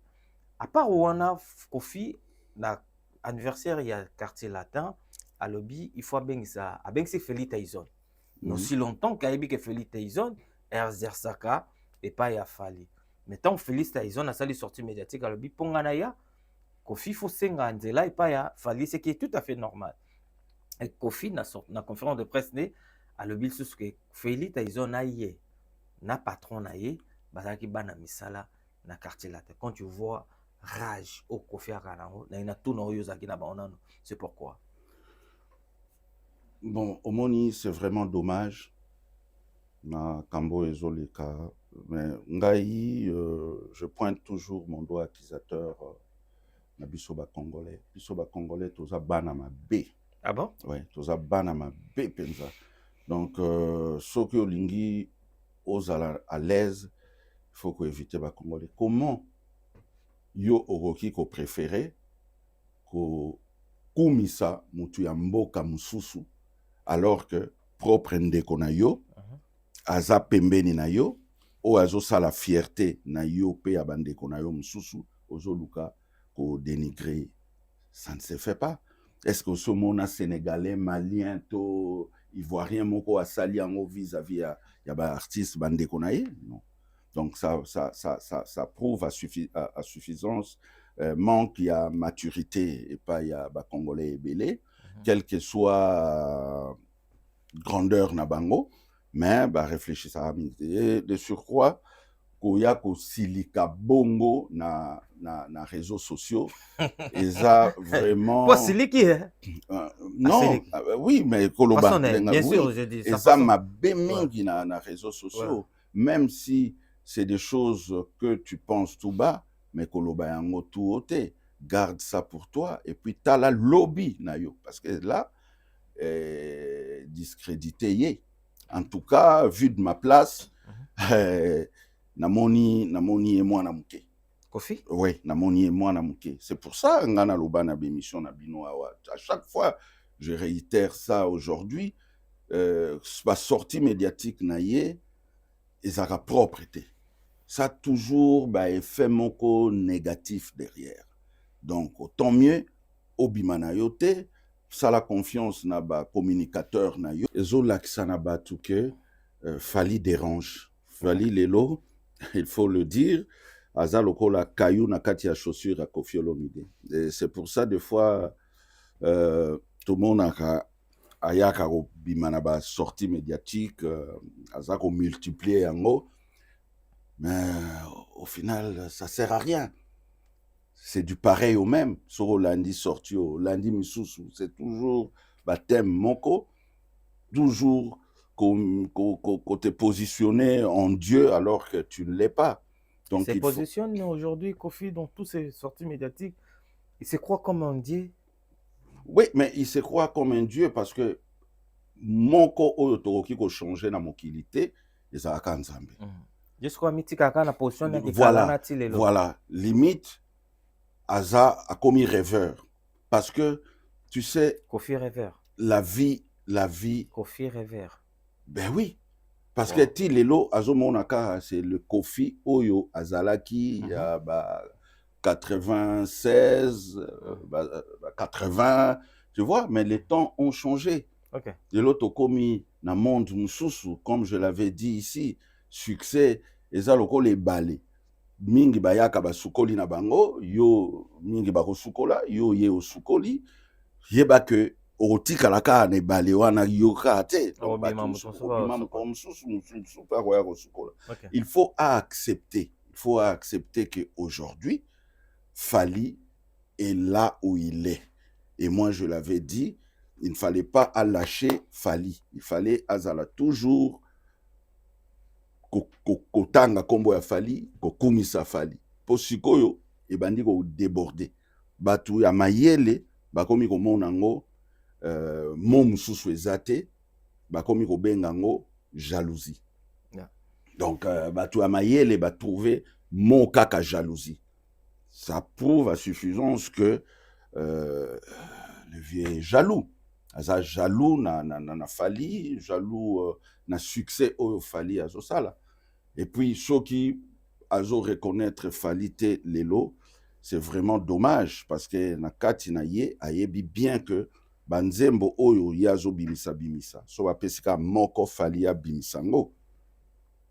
S1: à part wana Kofi na anniversaire il y a quartier latin à lobby il faut abengisa Fely Tyson non si longtemps kayebi que Fely Tyson exerçaka et pas ya Fally mais tant Félix Tyson a sali sortie médiatique à lobby pongana ya Kofi faut senga nzela et pas ya Fally ce qui est tout à fait normal et Kofi na conférence de presse né à lobby sur ce que Félix Tyson a yé na patron na yé bazaki bana misala na quartier latin quand tu vois rage au Kofi Arango na ina tout na oyozaki na baonano c'est pourquoi
S2: bon omoni c'est vraiment dommage na kambo ezoleka mais ngai je pointe toujours mon doigt accusateur na biso ba congolais toza bana mabe
S1: ah bon
S2: ouais toza bana mabe penza donc soki olingi ozala à l'aise il faut éviter ba congolais comment yo okoki ko préférer ko kumisa mutu ya mboka mususu alors que propre ndeko na yo aza pembeni na yo o azosala fierté na yo pe ya bandeko na yo mususu ozoluka ko dénigrer ça ne se fait pas est-ce que ce mona sénégalais malien to ivoirien moko asali yango vis-à-vis ya ba artiste bandeko na ye non donc ça prouve à suffisance manque ya maturité et pas ya ba congolais ebele quel que soit grandeur na bango mais bah réfléchir ça et de surcroît koya ko silika bongo na réseaux sociaux et ça vraiment
S1: quoi siliki
S2: non oui mais koloba
S1: bien sûr je dis
S2: ça ça m'a bémingi na réseaux sociaux même si c'est des choses que tu penses tout bas mais koloba yango tout haute garde ça pour toi et puis t'as la lobby na yo parce que là discrédité yé en tout cas vu de ma place namoni et moi na muke
S1: Kofi
S2: oui namoni et moi na muke c'est pour ça ngana loba na bémission na bino awa à chaque fois je réitère ça aujourd'hui ma sortie médiatique na ye ezaka propreté ça toujours ba effet moko négatif derrière donc autant mieux obima na yo te ça la confiance na ba communicateur na yo ezolakisa na batu ke Fally dérange Fally lelo il faut le dire aza lokola caillou na kati ya chaussure à Koffi Olomide et c'est pour ça des fois tout le monde ayaka ko bima na ba sortie médiatique aza ko multiplier yango mais au final ça sert à rien. C'est du pareil au même. Sur lundi sorti, lundi misusu, c'est toujours baptême moko, toujours qu'on te positionné en Dieu alors que tu ne l'es pas. Donc
S1: il se positionne aujourd'hui, Kofi, dans toutes ces sorties médiatiques, il se croit comme un Dieu.
S2: Oui, mais il se croit comme un Dieu parce que moko otoroki ko changer na mokilité, ezalaka nzambe.
S1: Jusqu'à mitika na position na
S2: voilà, limite Aza a commis rêveur parce que tu sais
S1: Kofi rêveur
S2: la vie
S1: Kofi rêveur
S2: ben oui parce que ti lelo azomonaka c'est le Kofi oyo azalaki ya ba 96 80 tu vois mais les temps ont changé lelo to komi na monde mususu comme je l'avais dit ici succès ezaloko les balais mingi bayaka basukoli na bango yo mingi bakosukola yo ye osukoli yeba ke otikalaka na ebale wana yoka te il faut accepter que aujourd'hui Fally est là où il est et moi je l'avais dit il ne fallait pas lâcher Fally il fallait azala toujours kotanga kombo ya Fally kokumisa Fally po sikoyo ebandi ko déborder batu ya mayele bakomi komona ngo mo mususu ezate bakomi ko benga ngo jalousie donc batu ya mayele ba trouver mo kaka jalousie ça prouve à suffisance que le vieux est jaloux. Aza jaloux na Fally, jaloux na succès au Fally azosala. Et puis ceux qui azo reconnaître Fally te lelo, c'est vraiment dommage parce que na kati na ye ayebi bien que banzembo oyo yazo bimisa bimisa. So bapesika moko Fally ya bimisango.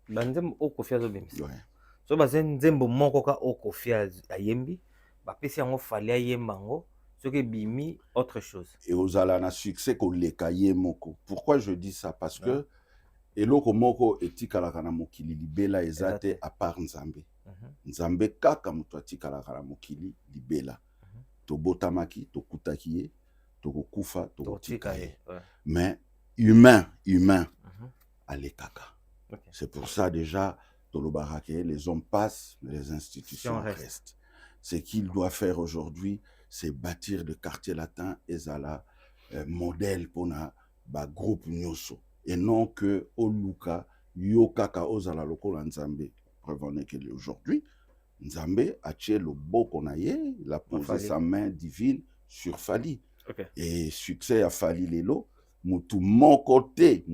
S1: Banzembo o Kofi azobimisa.
S2: Ouais.
S1: So banzembo moko ka o Kofi ayembi, bapesi yango Fally ayembango, ce qui bimi autre chose.
S2: Et ozala na succès koleka ye moko. Pourquoi je dis ça? Parce que eloko moko etikalaka na mokili libela ezate à part Nzambe. Nzambe kaka mutu atikalaka na mokili libela. Tobotamaki, tokutaki ye, tokokufa, tokotika ye. Mais humain, alekaka. Okay. C'est pour ça déjà, tolobarake, les hommes passent, mais les institutions restent. Ce qu'il doit faire aujourd'hui, c'est bâtir le quartier latin et zala modèle pour na groupe nyoso. Et non que Oluka, Yokaka Ozala Lokola Nzambe. Preuve en est qu'aujourd'hui, Nzambe a tué le beau qu'on a eu, il a posé sa main divine sur Fally. Okay. Et succès à Fally Lelo, mutu mon côté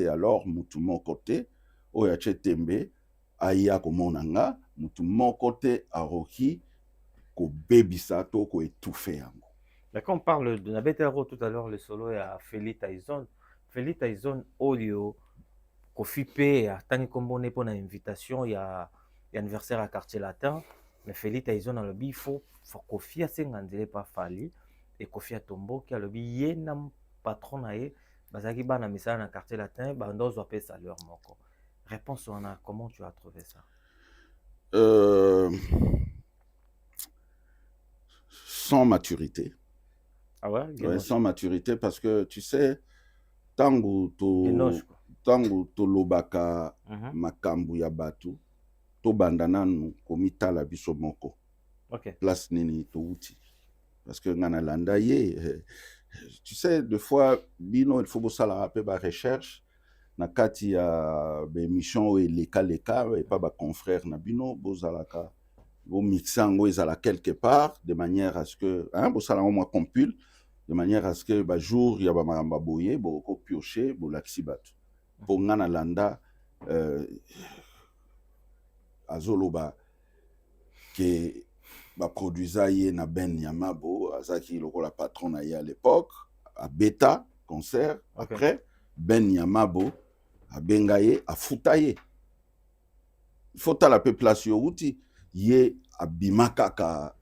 S2: alors, mutu mon côté, Oyache Tembe, Aya Komonanga, mutu mon côté à Roki, ko bebisato, ko étouffé.
S1: Quand on parle de Nabetero tout à l'heure, le solo est à Fely Tyson. Fely Tyson audio Kofi P a tangi kombone pour une invitation il y a anniversaire à quartier latin mais Fely Tyson a le bi faut Kofi a sengandele pas Fally et Kofi a tombo qui a le bi yena patron nae bazaki bana misala na quartier latin bando zo apesa leur moko. Réponse on a comment tu as trouvé ça?
S2: Sans maturité.
S1: Ah ouais,
S2: ouais sans maturité parce que tu sais tangu to lobaka makambu ya batu to bandananu komitala biso moko.
S1: Okay.
S2: Place nini to uti parce que ngana landa ye tu sais des fois bino il faut bosala rapper ba recherche na kati ya be mission et leka et pas ba confrère na bino bozalaka bo mixango ezala quelque part de manière à ce que bosala au moins compile de manière à ce que ba jour ya ba maramba boye bo ko piocher bo laksi batu pour ngana landa azoloba que ba produisa ye na Ben Yamabo azaki lokola patron na ye à l'époque à Beta concert. Okay. Après Ben Yamabo a bengaye a futaye il faut la pe place yo uti ye abimaka ka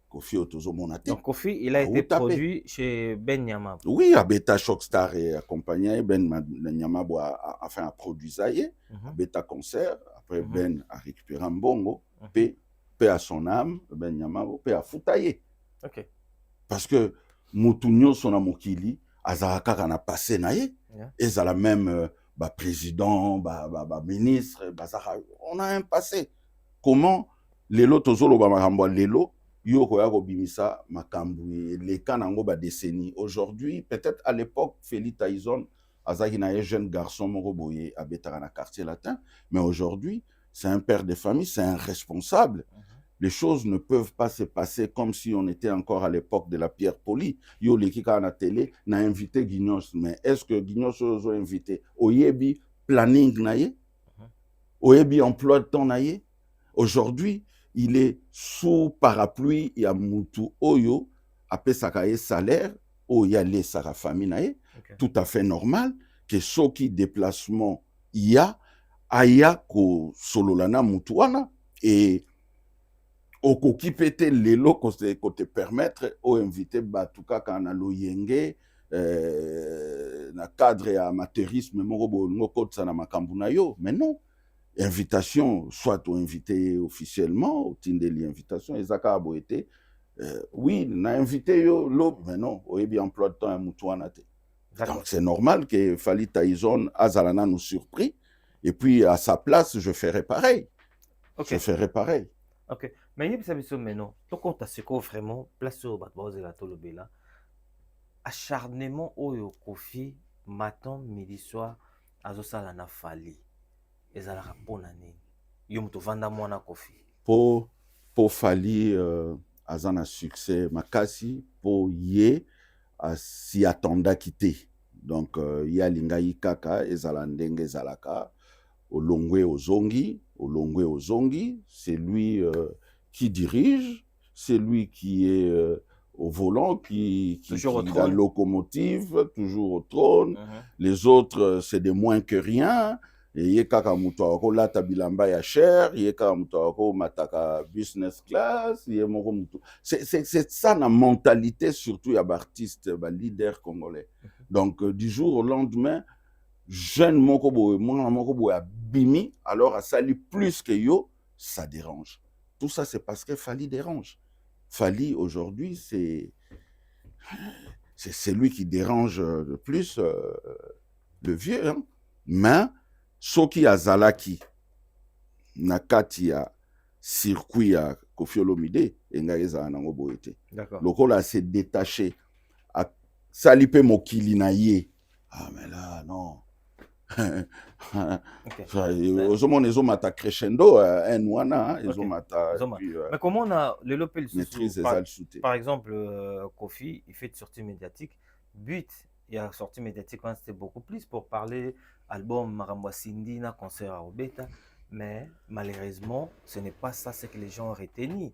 S2: Kofi Otozomona.
S1: Donc Kofi, il a été produit chez Ben Yamabo.
S2: Oui, à Beta Shockstar et accompagné Ben Yamabo a fait un produit zaïe, à Beta Concert. Après Ben a récupéré un bongo, paix à son âme, Ben Yamabo, paix à Foutaye.
S1: Ok.
S2: Parce que Moutounio Sonamokili, Azaraka a passé naïe, et ça la même président, ministre, on a un passé. Comment Lelo Tozolo Bamarambo Lelo Yoko Yako Bimisa Makambu les Kanango ba décennie. Aujourd'hui, peut-être à l'époque, Fely Tyson, Azaki na jeune garçon Moroboye à Betarana quartier latin, mais aujourd'hui, c'est un père de famille, c'est un responsable. Les choses ne peuvent pas se passer comme si on était encore à l'époque de la pierre polie. Yo l'équipe à la télé n'a invité Guignos, mais est-ce que Guignos a invité Oyebi planning naye, Oyebi emploi de temps naye? Aujourd'hui, il est sous parapluie, il y a Moutou Oyo, après ça a salaire, où il y a les Sara famille naye, tout à fait normal, que ce qui déplacement il y a, aya ko sololana Moutouana, et au qui pète les lots côté permettre aux invités batuka kana loyenge na cadre amateurisme morobo ngoko tsana makambu na yo, mais non. Invitation, soit ou invité officiellement, ou tindeli invitation, ezaka aboete. Oui, na invité yo lo, mais non, oyebi emploi de temps à Moutouana. Donc c'est normal que Fally Tyson azalana nous surpris, et puis à sa place, je ferai pareil. Okay. Je ferai pareil.
S1: Ok, mais il y a des choses maintenant. Donc on t'a ce qu'on vraiment place au batbose et la tolobela. Acharnement au Kofi matin midi soir azosala na Fally. Ezalaka pona nini yo mutu vanda mwana Kofi
S2: po pour Fali aza na succès makasi pour ye si attenda quitter. Donc ye alingai kaka ezala ndenge ezalaka olongwe ozongi, c'est lui qui dirige, c'est lui qui est au volant, qui la locomotive, toujours au trône. Les autres, c'est des moins que rien. Et ye kaka mutu ako lata bilamba ya cher, ye kaka mutu ako mataka business class, ye moko mutu. C'est ça la mentalité, surtout ya artiste, leader congolais. Donc du jour au lendemain, jeune moko boye, mwana moko boye abimi, alors à sali plus que yo, ça dérange. Tout ça, c'est parce que Fali dérange. Fali, aujourd'hui, c'est lui qui dérange le plus le vieux. Hein? Mais, soki azalaki, nakati ya circuit ya Koffi Olomide, engaeza nango boete.
S1: D'accord.
S2: Lokola s'est détaché à salipe mokili na ye. Ah, mais là, non. Ozomona ezomata crescendo wana ezomata.
S1: Mais comment on a le lopel
S2: maîtrise
S1: par exemple Koffi il fait de sortie médiatique but il y a sortie médiatique c'était beaucoup plus pour parler album Marambo Cindy na concert à Obeta mais malheureusement ce n'est pas ça ce que les gens ont retenu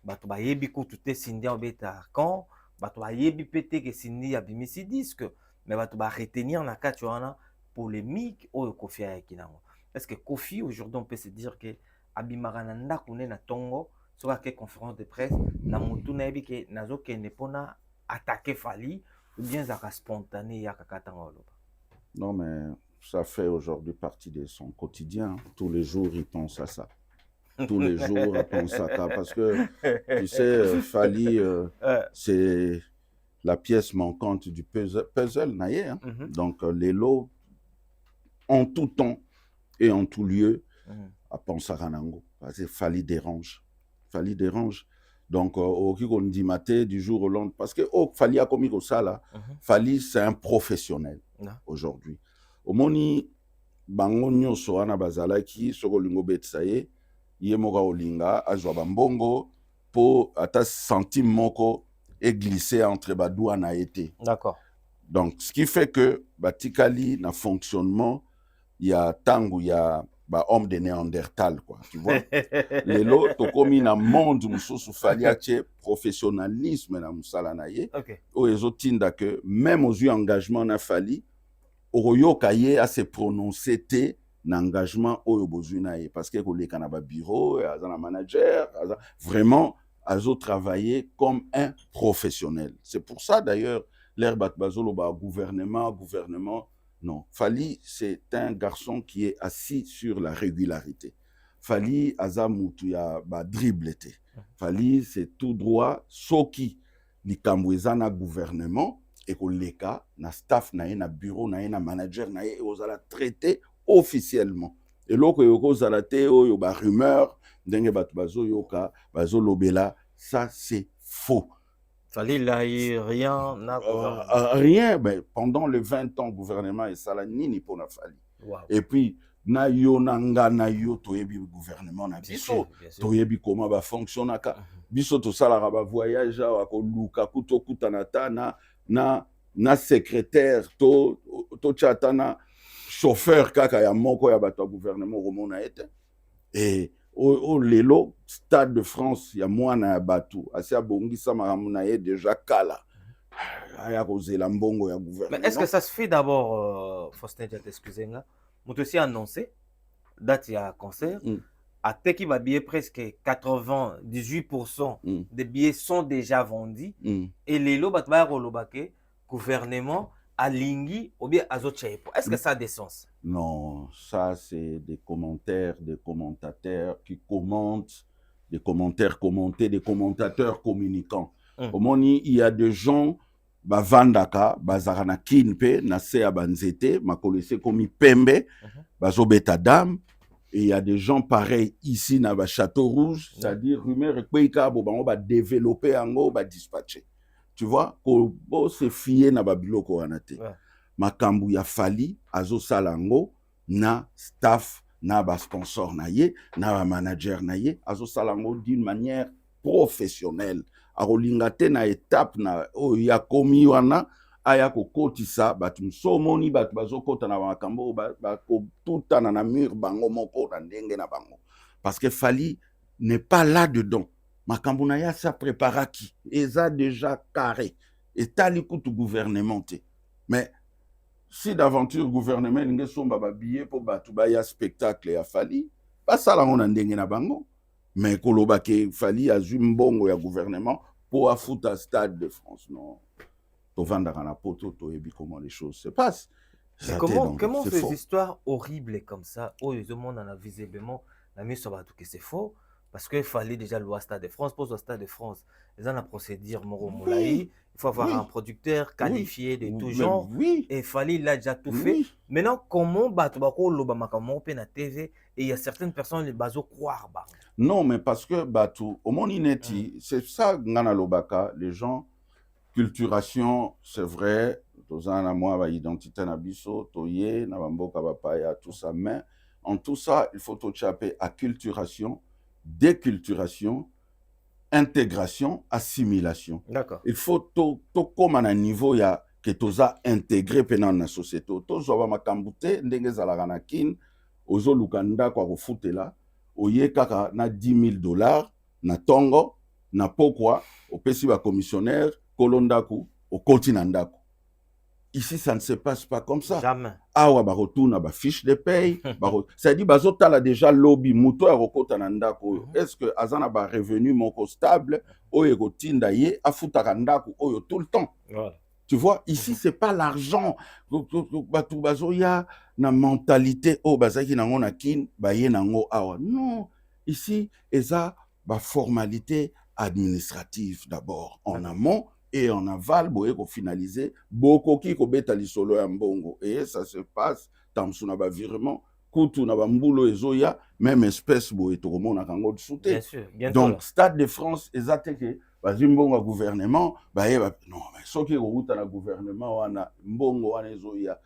S1: bato bayebi ko tout Cindy Obeta quand bato bayebi pété que Cindy a bimisi disque mais bato ba retenir na kati wana polémique ou Koffi ayaki nango. Est-ce que Koffi aujourd'hui on peut se dire que abimara na kune na tongo sur la conférence de presse na mutu na yebi ke nazoke ne pona attaquer Fali ou bien ça spontané ya kakatango?
S2: Non mais ça fait aujourd'hui partie de son quotidien. Tous les jours il pense à ça. Tous les jours il pense à ça parce que tu sais Fali c'est la pièce manquante du puzzle naïe. Hein? Donc les lots en tout temps et en tout lieu, à penser à Nango. Parce que Fali dérange. Fali dérange. Donc, au Kikondi Maté, du jour au lendemain, parce que Fali a commis ça là, Fali c'est un professionnel aujourd'hui. Au moni, bango nyoso ana bazalaki, soko lingo betsaye, ye moka olinga, azwa bambongo, po ata centime moko et glisser entre badou na été.
S1: D'accord.
S2: Donc, ce qui fait que Batikali na fonctionnement, il y a tango, il y a homme de Néandertal, quoi. Tu vois? Les lots, to komi na monde, mususu faliache professionnalisme na musala na ye.
S1: Ok.
S2: O ezotinda que même aux yeux engagement na fali, oroyo kaye a se prononcer te na engagement oyo bozu na ye parce que koleka na ba bureau, azana manager, vraiment azo travailler comme un professionnel. C'est pour ça d'ailleurs l'air batbazolo ba gouvernement. Non, Fali, c'est un garçon qui est assis sur la régularité. Fali, Azamutuya, driblete. Fali, c'est tout droit, soki, li kambwezana gouvernement, et qu'on leka, na staff, na bureau, na manager, et ozala traité officiellement. Et loko yoko zalate, yo ba rumeur, denge batbazo yoka, bazo lobela, ça c'est faux.
S1: Fali, il a eu rien.
S2: Rien, mais pendant les 20 ans, gouvernement et salanini pour la Fali.
S1: Wow.
S2: Et puis, na yo nanga na yo toyebi gouvernement na biso. Toyebi comment va fonctionner ka. Biso to salara ba voyage ko luka kuto kutanata na secrétaire to chatana chauffeur kaka ya moko ya bato gouvernement romona ete. Et au lelo Stade de France ya mwana ya batu asi abongisa makamuna ye déjà kala aya kozela mbongo ya gouvernement.
S1: Mais est-ce que ça se fait d'abord Faustin Diat, excusez-moi, vous aussi annoncé date ya concert à teki ba billets presque 98% des billets sont déjà vendus et lelo batba rolobake gouvernement alingi ou bien azochepo. Est-ce que ça a des sens?
S2: Non, ça c'est des commentaires, des commentateurs qui commentent, des commentaires commentés, des commentateurs communicants. Au moni, il y a des gens, vandaka, bazarana kinpe, nase abanzete, makolese komi pembe, bazobeta dam, et il y a des gens pareils ici na ba Château Rouge, c'est-à-dire rumeur ekweika bo bango ba développer ango ba dispatcher. Tu vois, ko bo se fier na ba biloko wana te. Makambu ya Fali azo salango na staff na ba sponsor na ye na ba manager na ye azosala ngo d'une manière professionnelle akolinga te na étape na oyo ya komi wana aya kokotisa bato msomoni bato bazokota na makambo bakotutana na mur bango moko na ndenge na bango parce que Fally n'est pas là dedans makambo na ya sa préparaki eza déjà carré etali kutu gouvernement te mais si d'aventure gouvernement linge somba ba billet pour bato ba ya spectacle ya Fally basala ngo na ndenge na bango mais koloba ke Fally azwi mbongo ya gouvernement pour afuta Stade de France non tovandaka na poto toyebi comment les choses se passent.
S1: Mais comment ces histoires horribles comme ça oh les monde en a visiblement la mise sur bateau que c'est faux parce que fallait déjà le Stade de France pour le Stade de France ils ont la procédure Moro Moulaï il faut avoir un producteur qualifié de tout genre et fallait il a déjà tout fait maintenant comment bateau bako loba makambo pe na TV et il y a certaines personnes les bazo croire ba
S2: non mais parce que bateau au monde ineti c'est ça ngana lobaka les gens culturation c'est vrai tozana moi ba identité na biso toye na bamboka bapaya tout ça mais en tout ça il faut tout chaper à culturation déculturation intégration assimilation
S1: d'accord
S2: il faut to comme à un niveau ya que toza intégré pendant la société tozo ba makambu te ndenge zalaka na kin ozo lukanda kwa kofutela oye kaka na $10,000 na tongo na pokwa opesi ba commissionnaire kolondaku okoti na ndako. Ici ça ne se passe pas comme ça.
S1: Jamais.
S2: Awa ba retourna ba fiche de paye ça dit bazotala déjà lobby muto ya kokota na ndako est-ce que azana ba revenu moko stable oyo kotinda ye afutaka ndako oyo tout le temps.
S1: Voilà.
S2: Tu vois, ici, c'est pas l'argent. Ya na mentalité, oh, bazaki nango na kin, baye nango awa. Non, ici, eza ba formalité administrative d'abord, en amont et en aval, boye ko finaliser, boko ki ko beta lisolo ya mbongo. Et ça se passe, tamsu na ba virement, kutu na ba mbulo ezoya, même espèce boye to komona kango soute.
S1: Bien sûr, bien
S2: donc,
S1: là.
S2: Stade de France, ezateke, bazwi mbongo ya gouvernement non mais soki ekouta na gouvernement wana mbongo wana ezoya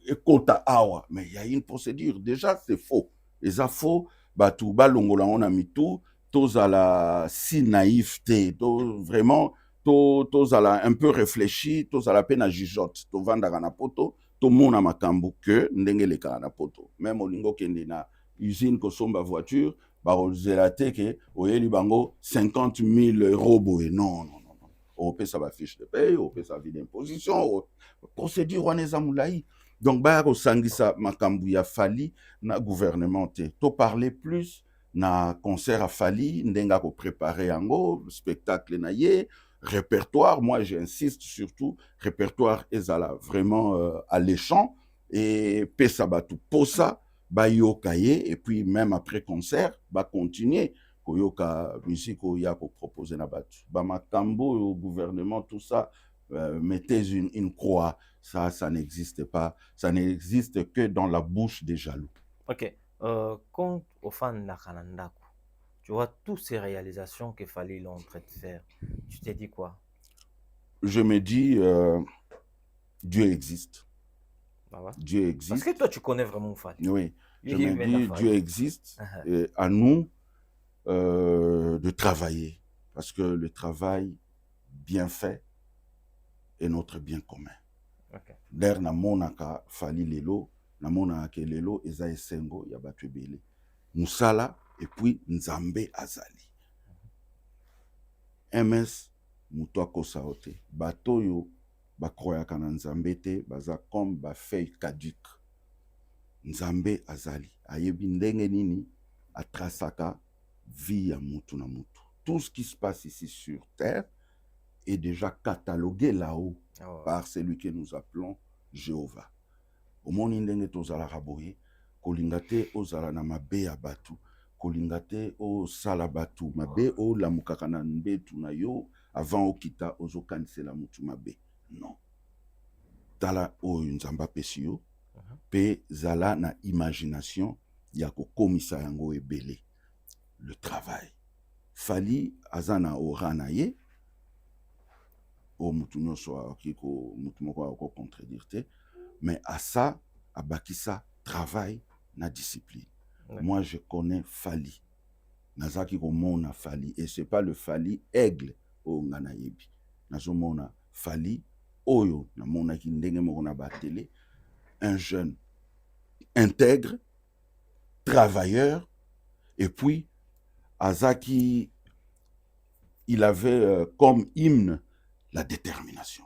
S2: ekota awa mais il y a une procédure déjà c'est faux eza faux bato balongola ngo na mitu tozala si naïf te vraiment tozala un peu réfléchi tozala pe na jugeote tovandaka na poto tomona makambo ke ndenge elekaka na poto même olingo okende na usine kosomba voiture bazela te ke oyeli bango 50,000 euros boye non opesa ba fiche de paye opesa vie d'imposition procédure wana eza mulayi donc baya kosangisa makambo ya Fally na gouvernement te to parler plus na concert à Fally ndenge akopréparer yango spectacle na ye répertoire moi j'insiste surtout répertoire ezala vraiment alléchant et pesa batu posa bayoka ye et puis même après concert ba continuer koyoka musique oya ko proposer na batu ba makambo au gouvernement tout ça mettez une croix ça n'existe pas ça n'existe que dans la bouche des jaloux.
S1: OK quand au fan na kanandako tu vois toutes ces réalisations que Fally est en train de faire tu t'es dit quoi?
S2: Je me dis Dieu existe.
S1: Ah ouais.
S2: Dieu existe.
S1: Parce que toi, tu connais vraiment Fally.
S2: Oui. Je me dis, Dieu existe. Et à nous de travailler. Parce que le travail bien fait est notre bien commun. D'ailleurs, na monaka Fally lelo, na monaka lelo, eza esengo ya batu ebele. Musala et puis Nzambe azali. MS muto akosa ote. Bato yo bakroyaka na Nzambe te baza comme ba feuille caduque. Nzambe azali ayebi ndenge nini atrasaka vie ya mutu na mutu. Tout ce qui se passe ici sur terre est déjà catalogué là-haut par celui que nous appelons Jéhovah. Omoni ndenge tozalaka boye kolinga te ozala na mabe ya batu kolinga te osala batu mabe olamukaka na mbetu na yo avant okita ozokanisela mutu mabe. Non. Tala oyo Nzambe apesi yo pe zala na imagination ya kokomisa yango ebele. Le travail. Fally azana ora na ye o mutu nyonso akiko mutu moko ako contredire te mais asa abakisa travail na discipline.
S1: Ouais.
S2: Moi, je connais Fally. Nazaki komona Fally. Et ce n'est pas le Fally aigle au Nganayebi. Nazomona Fally oyo na mona ki ndenge moko na ba télé. Un jeune intègre, travailleur, et puis Azaki, il avait comme hymne la détermination.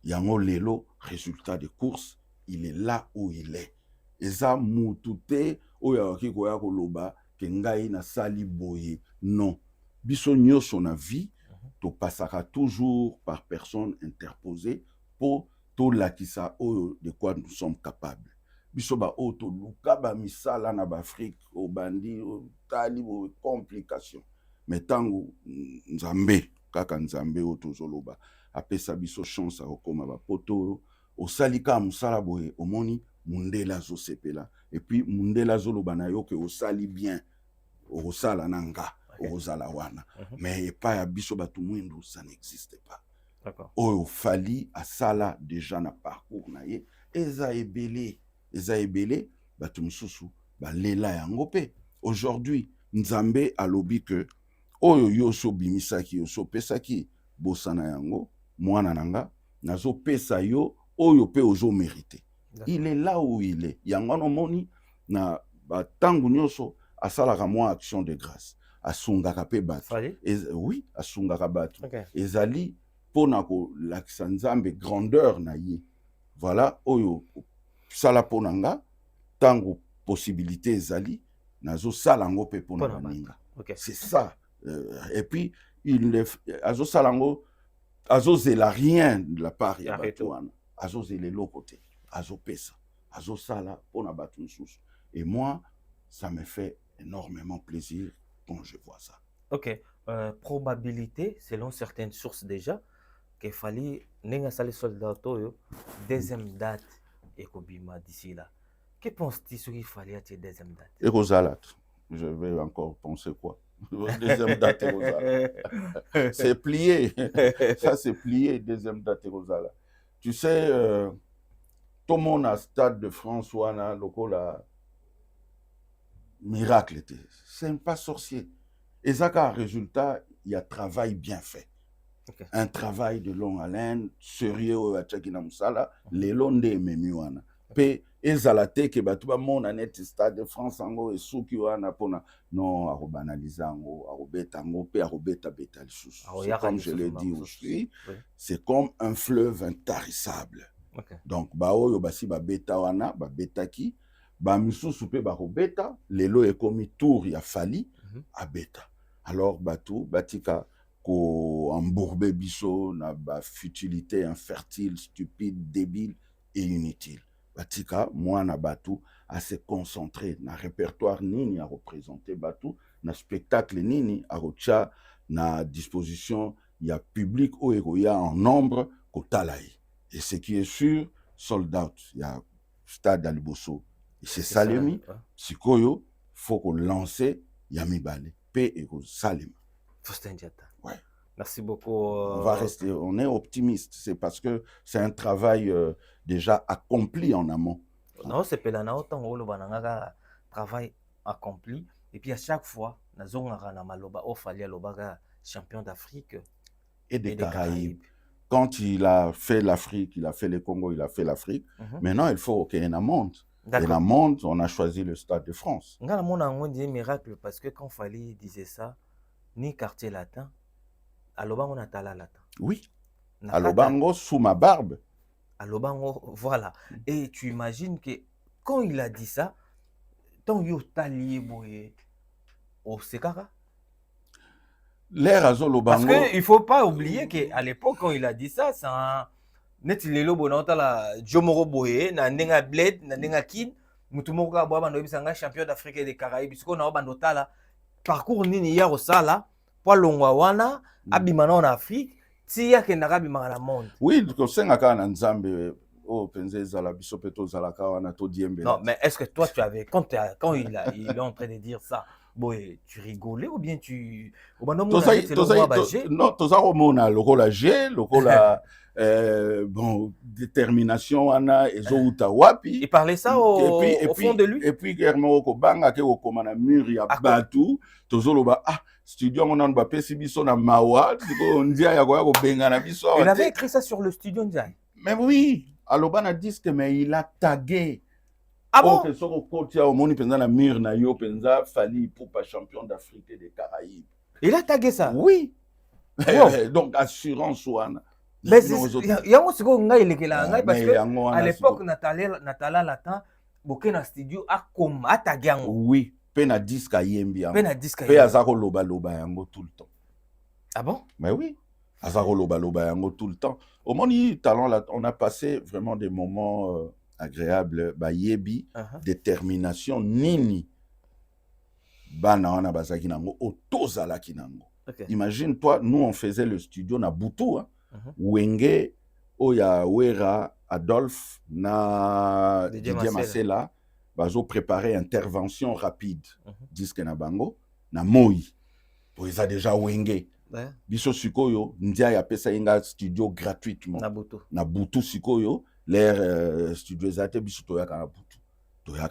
S2: Yango lelo, résultat de course, il est là où il est. Eza mutute oyo akikoya koloba ke ngai na sali boye. Non. Biso nyonso na vie, to passera toujours par personne interposée pour to lakisa oyo de quoi nous sommes capables. Biso ba oto luka ba misala na ba Afrique au bandi au tali au complication. Mais tango nzambe kaka nzambe oto zoloba apesa biso chance a okoma ba poto o salika musala boye omoni mundela zo sepela et puis mundela zoloba na yo ke o sali bien o sala nanga o zala wana. Mais pas ya biso ba tumwindu ça n'existe pas.
S1: D'accord.
S2: Oyo Fally asala déjà na parcours na ye eza ebele batu mususu balela yango pe. Aujourd'hui nzambe alobi que oyo yo so bimisaki yo so pesaki bosana yango mwana nanga nazo pesa yo oyo pe ozo mérité. Il est là où il est. Yango no moni na batangu nyoso asalaka mwa action de grâce asungaka pe batu. Oui, asungaka batu.
S1: Okay.
S2: Ezali pona ko lakisa nzambe grandeur na ye. Voilà oyo sala ponanga tango possibilité ezali nazo sala ngo pe pona baninga.
S1: Okay.
S2: C'est ça. Et puis il azo sala ngo azo zela rien de la part ya batu wana. Azo zela lo côté. Azo pesa. Azo sala pona batu nsusu. Et moi ça me fait énormément plaisir quand je vois ça.
S1: OK. Probabilité selon certaines sources déjà qu'il fallait nenga sali soldat toyo deuxième date et kobima d'ici là. Que penses-tu sur qu'il fallait à deuxième date?
S2: Et Rosalat, je vais encore penser quoi? Deuxième date et Rosalat. C'est plié. Ça c'est plié, deuxième date et Rosalat. Tu sais, tout le monde à Stade de France ou à lokola miracle était. C'est pas sorcier. Et ça, car résultat, il y a travail bien fait.
S1: Okay.
S2: Un travail de longue haleine, sérieux au Tchakina Moussala, les londes et Memiwana. Pe ezalate ke batu ba mona net Stade de France ango et suki wana pona non a banaliser ango a robeta ango pe a robeta beta lisusu. Comme je l'ai dit aussi, c'est comme un fleuve intarissable.
S1: Okay.
S2: Donc ba oyo basi ba beta wana ba betaki ba misusu pe ba robeta lelo e komi tour ya Fally a beta. Alors batu batika ko embourber biso na ba futilité infertile, stupide, débile et inutile. Batika mwana batu à se concentrer na répertoire nini à représenter batu na spectacle nini à rocha na disposition ya public ou ya en nombre kotalaï. Et ce qui est sûr, sold out, il y a Stade Aliboso. Et c'est Salemi, Sikoyo, faut qu'on lance Yamibale, P et Salem.
S1: Faustin Diatta.
S2: Ouais.
S1: Merci beaucoup.
S2: On va rester, on est optimiste. C'est parce que c'est un travail déjà accompli en amont.
S1: Non, c'est pas là, autant on a travail accompli. Et puis à chaque fois, nous avons maloba Fally Alobaga champion d'Afrique
S2: et des Caraïbes. Quand il a fait l'Afrique, il a fait le Congo, il a fait l'Afrique. Maintenant, il faut qu'il y ait un monde. Et la monde, on a choisi le Stade de France.
S1: On a dit miracle parce que quand Fally disait ça, ni quartier latin, à Lobango Natala latin.
S2: Oui. À Lobango, sous ma barbe.
S1: À Lobango, voilà. Et tu imagines que quand il a dit ça, ton yotali boye au Sekara.
S2: L'air à Zolobango.
S1: Parce qu'il ne faut pas oublier qu'à l'époque, quand il a dit ça, c'est un. Net lelo bonota la Jomoro Boye, na Nenga Bled, na Nenga Kid, Mutumoko Boba no bisanga champion d'Afrique et des Caraïbes, puisqu'on a bandota la parcours nini ya osala, poa longwa wana, abimana en Afrique, tia ke naka bimana la monde.
S2: Oui, ko senga ka na Nzambe oh penze zala biso peto zala kawana to diembe.
S1: Non, mais est-ce que toi, tu avais, quand il est en train de dire ça, boy, tu rigolais ou bien tu... Ou bien non, mon avis, c'est le roi Bagé.
S2: Non, toza komona lokola G, lokola bon détermination wana ezouta wapi.
S1: Il parlait ça au fond de lui.
S2: Et puis germo ko banga ke ko komana mur ya batu, tozoloba ah studio on ba pesi biso na mawa, diko ndia ya ko benga na biso.
S1: Il avait écrit ça sur le studio Ndiaye.
S2: Mais oui, aloba na disque mais il a tagué.
S1: Ah bon?
S2: Que soko kotia au moni penza na mur na yo penza Fally Ipupa champion d'Afrique et des Caraïbes.
S1: Il a tagué ça.
S2: Oui.
S1: Wow.
S2: Donc assurance wana.
S1: Mais il y a aussi ngai lekela ngai parce que à l'époque Natala Latin boké na studio a comme a tagué yango.
S2: Oui, pe na disque yembi yango.
S1: Pe na disque
S2: pe azako loba yango tout le temps.
S1: Ah bon?
S2: Mais oui. Azako loba yango tout le temps. Au moni talent là, on a passé vraiment des moments agréable yebi détermination nini bana wana bazaki nango otozala kinango. Imagine toi, nous on faisait le studio na Butu hein. Wenge oya Wera Adolphe na Didier Masela bazo préparer intervention rapide disque na bango na Moi pour ils a déjà Wenge biso sikoyo ndia ya pesa inga studio gratuitement na Butu sikoyo. L'air studio ezate biso toyaka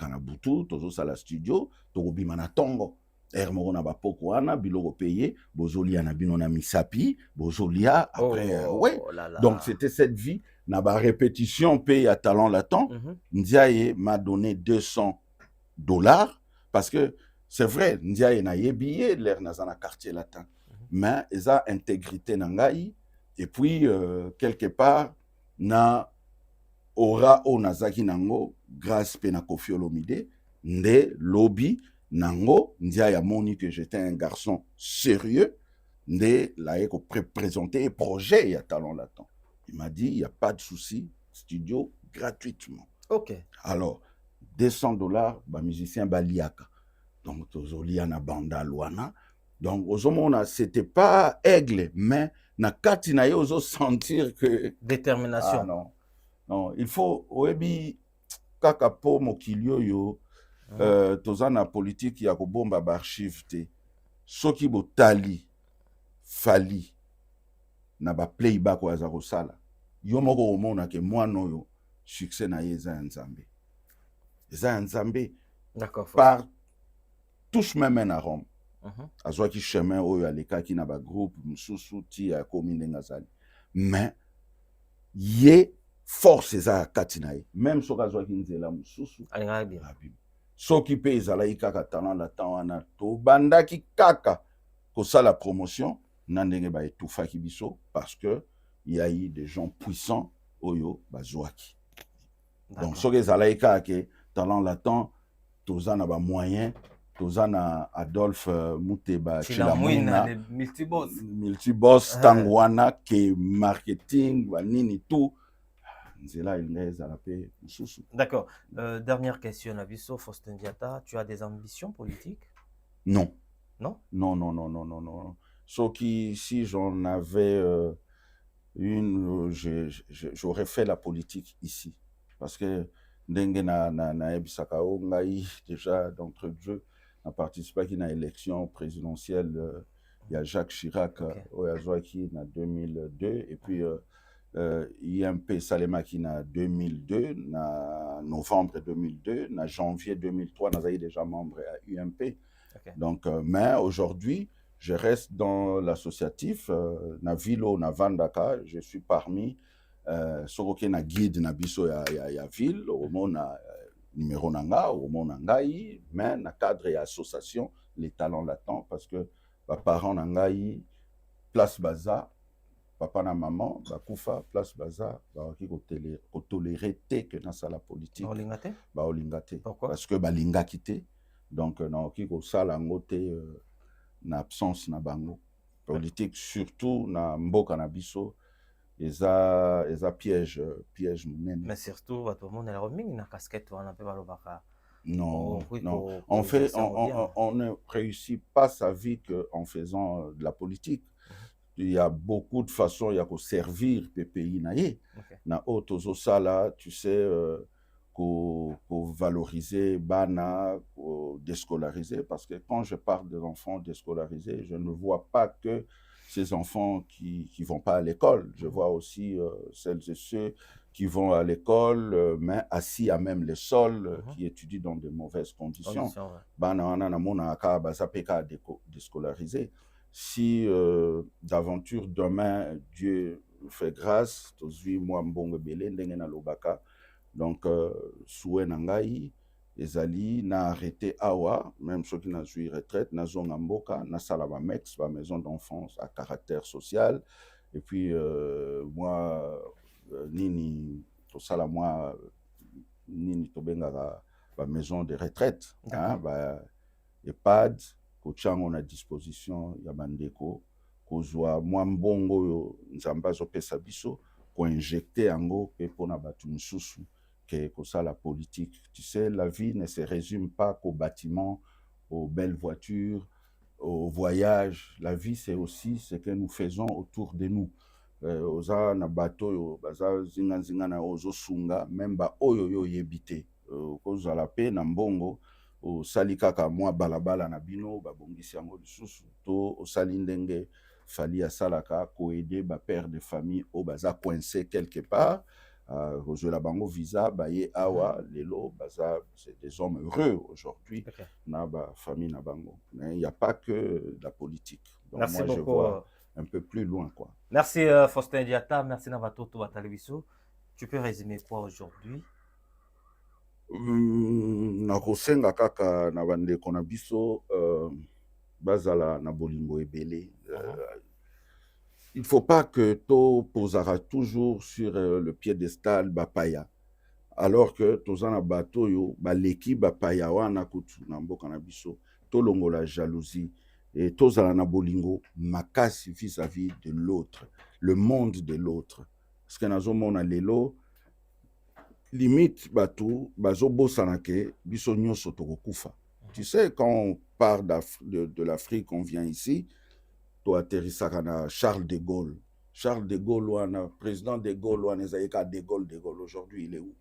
S2: na butu tozo sala studio tokobima na tongo air moko na bapoko wana biloko payé bozolia na bino na misapi bozolia après ouais donc c'était cette vie na ba répétition pay à talent latent. Ndiaye m'a donné $200 parce que c'est vrai Ndiaye na yebiye l'air na zana quartier latin mais eza intégrité na ngai et puis quelque part na ora o nazaki nango grâce pe na Koffi Olomide nde lobby nango ndia ya moni que j'étais un garçon sérieux nde la eko présenter projet ya talent latent. Il m'a dit il y a pas de souci, studio gratuitement.
S1: OK.
S2: Alors $200 ba musicien baliaka. Donc tozolia na banda luana. Donc ozomona c'était pas aigle mais na kati na yo ozo sentir que
S1: détermination.
S2: Ah, non. Non, il faut oyebi kaka po mokili oyo toza na politique ya kobomba ba archive te. Soki botali Fally na ba playback wa za kosala. Yo moko omona ke mwana oyo succès na ye eza nzambe. Eza nzambe.
S1: D'accord.
S2: Par touche même na Rome. Azwaki chemin oyo alekaki na ba groupe mususu ti ya komi ndengazali. Mais ye force eza kati na ye même soki azwaki nzela mosusu
S1: alingabi
S2: soki mpe ezalaki kaka talent latent wana tobandaki kaka kosala promotion na ndenge baetufaki biso parce que il y a eu des gens puissants oyo bazwaki. Donc soki ezalaki kaka ke talent latent toza na bamoyen toza na Adolphe Muteba
S1: Chilamwina
S2: multiboss tango wana ke marketing banini tout.
S1: D'accord. Dernière question, Nabiso Faustin Diatta, tu as des ambitions politiques?
S2: Non.
S1: Non?
S2: Non. Sauf que si j'en avais une, j'aurais fait la politique ici. Parce que Ndenge na Ebisakao, déjà d'entre jeux, a participé à une élection présidentielle. Il y a Jacques Chirac, qui en 2002, et puis IMP Salema qui en 2002, en novembre 2002, en janvier 2003, nous avons déjà membre à UMP. Donc, mais aujourd'hui, je reste dans l'associatif, na Vilo, na Vandaka, je suis parmi Soroke na guide na biso ya ville, au monde numéro nanga, au monde nangai, mais na cadre et association, les talents latents, parce que les parents nangai, place baza, papa na maman, bakufa, place baza, baki ko tolérer te que dans la politique. Ba olingate.
S1: Pourquoi?
S2: Parce que ba linga quitté. Donc na ki ko sala ngote na absence na bango. Politique surtout na mboka na biso eza piège munene.
S1: Mais surtout tout le monde est remis na casquette on a peu balobaka.
S2: Non, on ne réussit pas sa vie qu'en faisant de la politique. il y a beaucoup de façons, il y a qu'au servir le pays naïe.
S1: Ok.
S2: Na auto sala, tu sais, qu'au valoriser, bana, qu'au déscolariser, parce que quand je parle des enfants déscolarisés, je ne vois pas que ces enfants qui vont pas à l'école. Je vois aussi celles et ceux qui vont à l'école, mais assis à même les sols, qui étudient dans de mauvaises conditions.
S1: Condition, ouais.
S2: Bana wana na mona aka bazapeka déscolariser. Si d'aventure demain Dieu fait grâce, tozwi mwa mbongo ebele ndenge na lobaka. Donc souhait nangai ezali na arrêté awa, même ceux qui na zui retraite na zonga mboka na sala ba mex ba maison d'enfance à caractère social. Et puis moi nini to sala moi nini to bengaka ba maison de retraite, hein, ba EHPAD kochango na disposition ya bandeko kozwa mwa mbongo oyo nzambe azopesa biso koinjecte yango mpe mpona bato mosusu ke kosala politique. Tu sais, la vie ne se résume pas qu'aux bâtiments, aux belles voitures, aux voyages. La vie, c'est aussi ce que nous faisons autour de nous. Oza na bato oyo baza zinga na ozosunga même ba oyo yo yebite kozala pe na mbongo osali kaka mwa balabala na bino babongisi yango lisusu to osali ndenge fali asalaka koaider ba père de famille o baza coincé quelque part kozwela bango visa baye awa lelo baza c'est des hommes heureux aujourd'hui na ba famille na bango. Mais il n'y a pas que la politique. Donc
S1: merci
S2: moi
S1: beaucoup.
S2: Je vois un peu plus loin quoi.
S1: Merci Faustin Diatta, merci Navatoto Batalebiso. Tu peux résumer quoi aujourd'hui?
S2: Nakosenga kaka na bandeko na biso bazala na bolingo ebele. Il faut pas que to posera toujours sur le piédestal bapaya, alors que tozana bato yo baleki bapaya wana kutu na mboka na biso to longola jalousie et tozala na bolingo makasi vis-à-vis de l'autre, le monde de l'autre. Parce que nazomona lelo limite bato bazobosana ke biso nyonso tokokufa. Tu sais, quand on part de l'Afrique, on vient ici, to atterrissaka na Charles de Gaulle. Charles de Gaulle wana, président de Gaulle wana ezayeka de Gaulle. Aujourd'hui, il est où?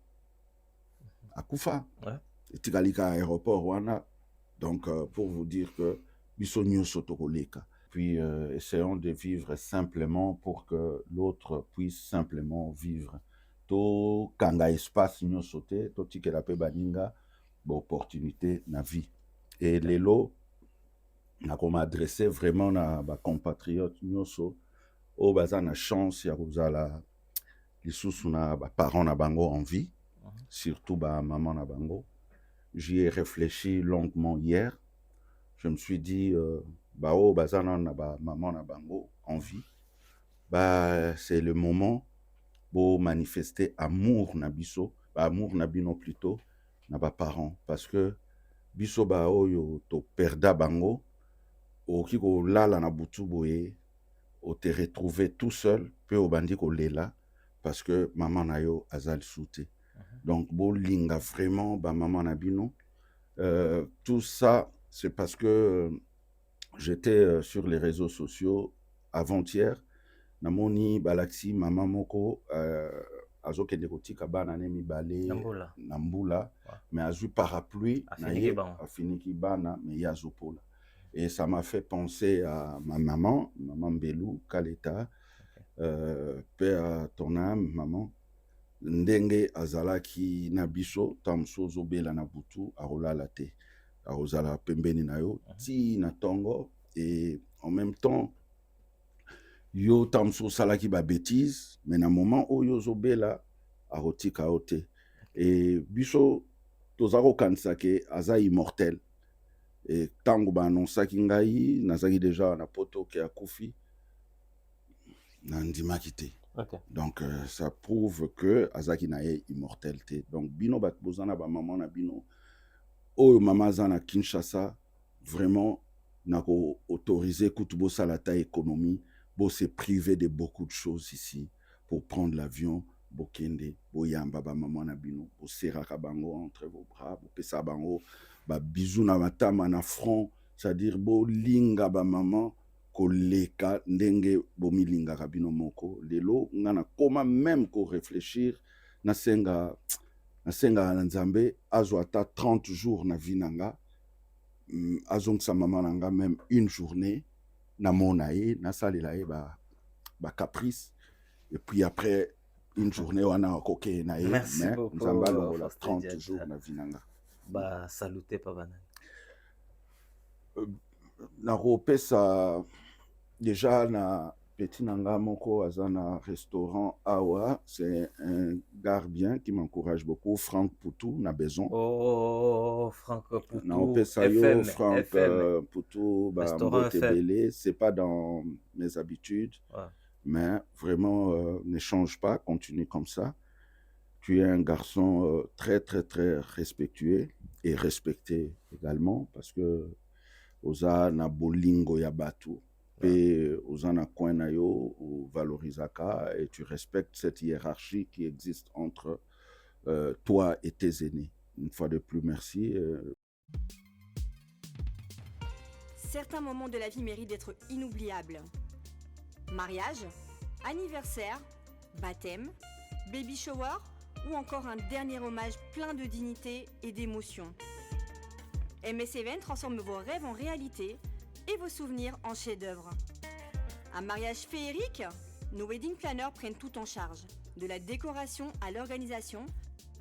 S2: À Koufa. Ouais. Tikalika aéroport wana. Donc, pour vous dire que biso nyonso tokoleka. Puis, essayons de vivre simplement pour que l'autre puisse simplement vivre. To kanga espace nyonso te, to tikela pe baninga ba opportunité na vie. Et lelo nako m'adresser vraiment na ba compatriotes nyonso o baza na chance ya kozala lisusu na ba parents na bango en vie, surtout ba maman na bango. J'y ai réfléchi longuement hier. Je me suis dit ba o baza na ba maman na bango en vie. Bah c'est le moment pour manifester amour na biso, ba amour na bino plutôt na ba parents, parce que biso ba oyo to perda bango o kiko lala na butu boye o te retrouver tout seul pe o bandi ko lela parce que maman na yo azal souté. Donc bo linga vraiment ba maman na bino. Tout ça c'est parce que j'étais sur les réseaux sociaux avant-hier. Namoni balaksi mama moko azokende kotika bana ne mibale na mbula mais azwi parapluie na ye afiniki bana mais yazopola. Et ça m'a fait penser à ma maman Mbelou Kaleta, paix à ton âme maman, ndenge azalaki na biso tamso zobela na butu arolala te arozala pembeni na yo ti na tongo. Et en même temps yo tamso salaki ba bêtise mais na moment oyo zobela arotika ote. Et biso tozako kanisa ke aza immortel. Et tango ba annonsaki ngai nazaki déjà na poto ke akufi na ndimaki te. Donc ça prouve que azaki na ye immortalité. Donc bino bat bozana ba maman na bino oyo mama za na Kinshasa vraiment nako autoriser kutubo salata économie bo se priver de beaucoup de choses ici pour prendre l'avion bokende boyamba ba maman na bino bo seraka bango entre vos bras bo pesa bango ba bisou na matama na front, c'est-à-dire bo linga ba maman koleka ndenge bomilingaka bino moko. Lelo nga nakoma même ko réfléchir nasenga na Nzambe azwa ata 30 jours na vie nanga, azongisa mama nanga même une journée namona ye nasalela ye ba caprice, et puis après une journée wana akoke na ye,
S1: Merci
S2: mais
S1: beaucoup,
S2: Nzambe alongola
S1: Faustin
S2: 30
S1: Diatta.
S2: jours na vie nanga.
S1: Bah, saluté Papa Nani.
S2: Nakopesa déjà na petit nanga moko azana restaurant awa, c'est un gardien qui m'encourage beaucoup, Franck Poutou na Maison.
S1: Oh, Franck Poutou,
S2: Nakopesa yo
S1: FM,
S2: Franck
S1: FM.
S2: Poutou, ba
S1: Restaurant
S2: Mbote
S1: FM.
S2: Belé, c'est pas dans mes habitudes,
S1: Ouais.
S2: mais vraiment ne change pas, continue comme ça. Tu es un garçon très très très respectueux et respecté également, parce que oza na bolingo ya batu, pe oza na coin na yo ou valorisaka, et tu respectes cette hiérarchie qui existe entre toi et tes aînés. Une fois de plus, merci.
S5: Certains moments de la vie méritent d'être inoubliables. Mariage, anniversaire, baptême, baby shower ou encore un dernier hommage plein de dignité et d'émotion. MS Event transforme vos rêves en réalité et vos souvenirs en chefs-d'œuvre. Un mariage féerique, nos wedding planners prennent tout en charge, de la décoration à l'organisation,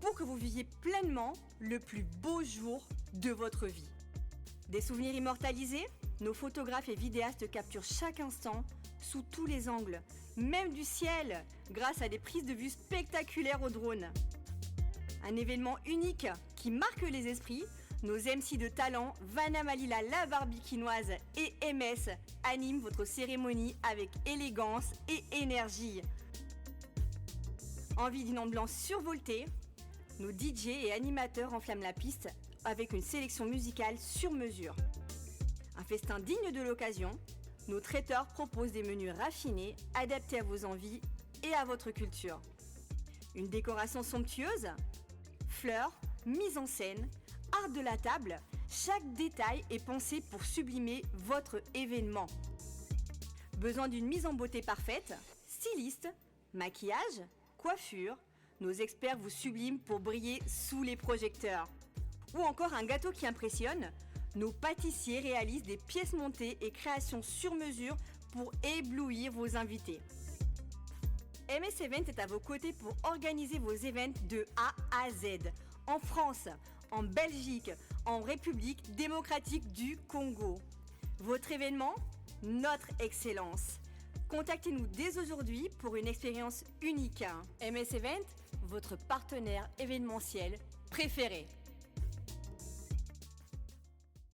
S5: pour que vous viviez pleinement le plus beau jour de votre vie. Des souvenirs immortalisés, nos photographes et vidéastes capturent chaque instant sous tous les angles, même du ciel, grâce à des prises de vue spectaculaires au drone. Un événement unique qui marque les esprits. Nos MC de talent, Vanna Malila, la Barbikinoise et MS animent votre cérémonie avec élégance et énergie. Envie d'une ambiance survoltée, nos DJ et animateurs enflamment la piste avec une sélection musicale sur mesure. Un festin digne de l'occasion, nos traiteurs proposent des menus raffinés, adaptés à vos envies et à votre culture. Une décoration somptueuse, fleurs, mise en scène, art de la table, chaque détail est pensé pour sublimer votre événement. Besoin d'une mise en beauté parfaite? Styliste, maquillage, coiffure, nos experts vous subliment pour briller sous les projecteurs. Ou encore un gâteau qui impressionne? Nos pâtissiers réalisent des pièces montées et créations sur mesure pour éblouir vos invités. MS Event est à vos côtés pour organiser vos événements de A à Z, en France, en Belgique, en République démocratique du Congo. Votre événement, notre excellence. Contactez-nous dès aujourd'hui pour une expérience unique. MS Event, votre partenaire événementiel préféré.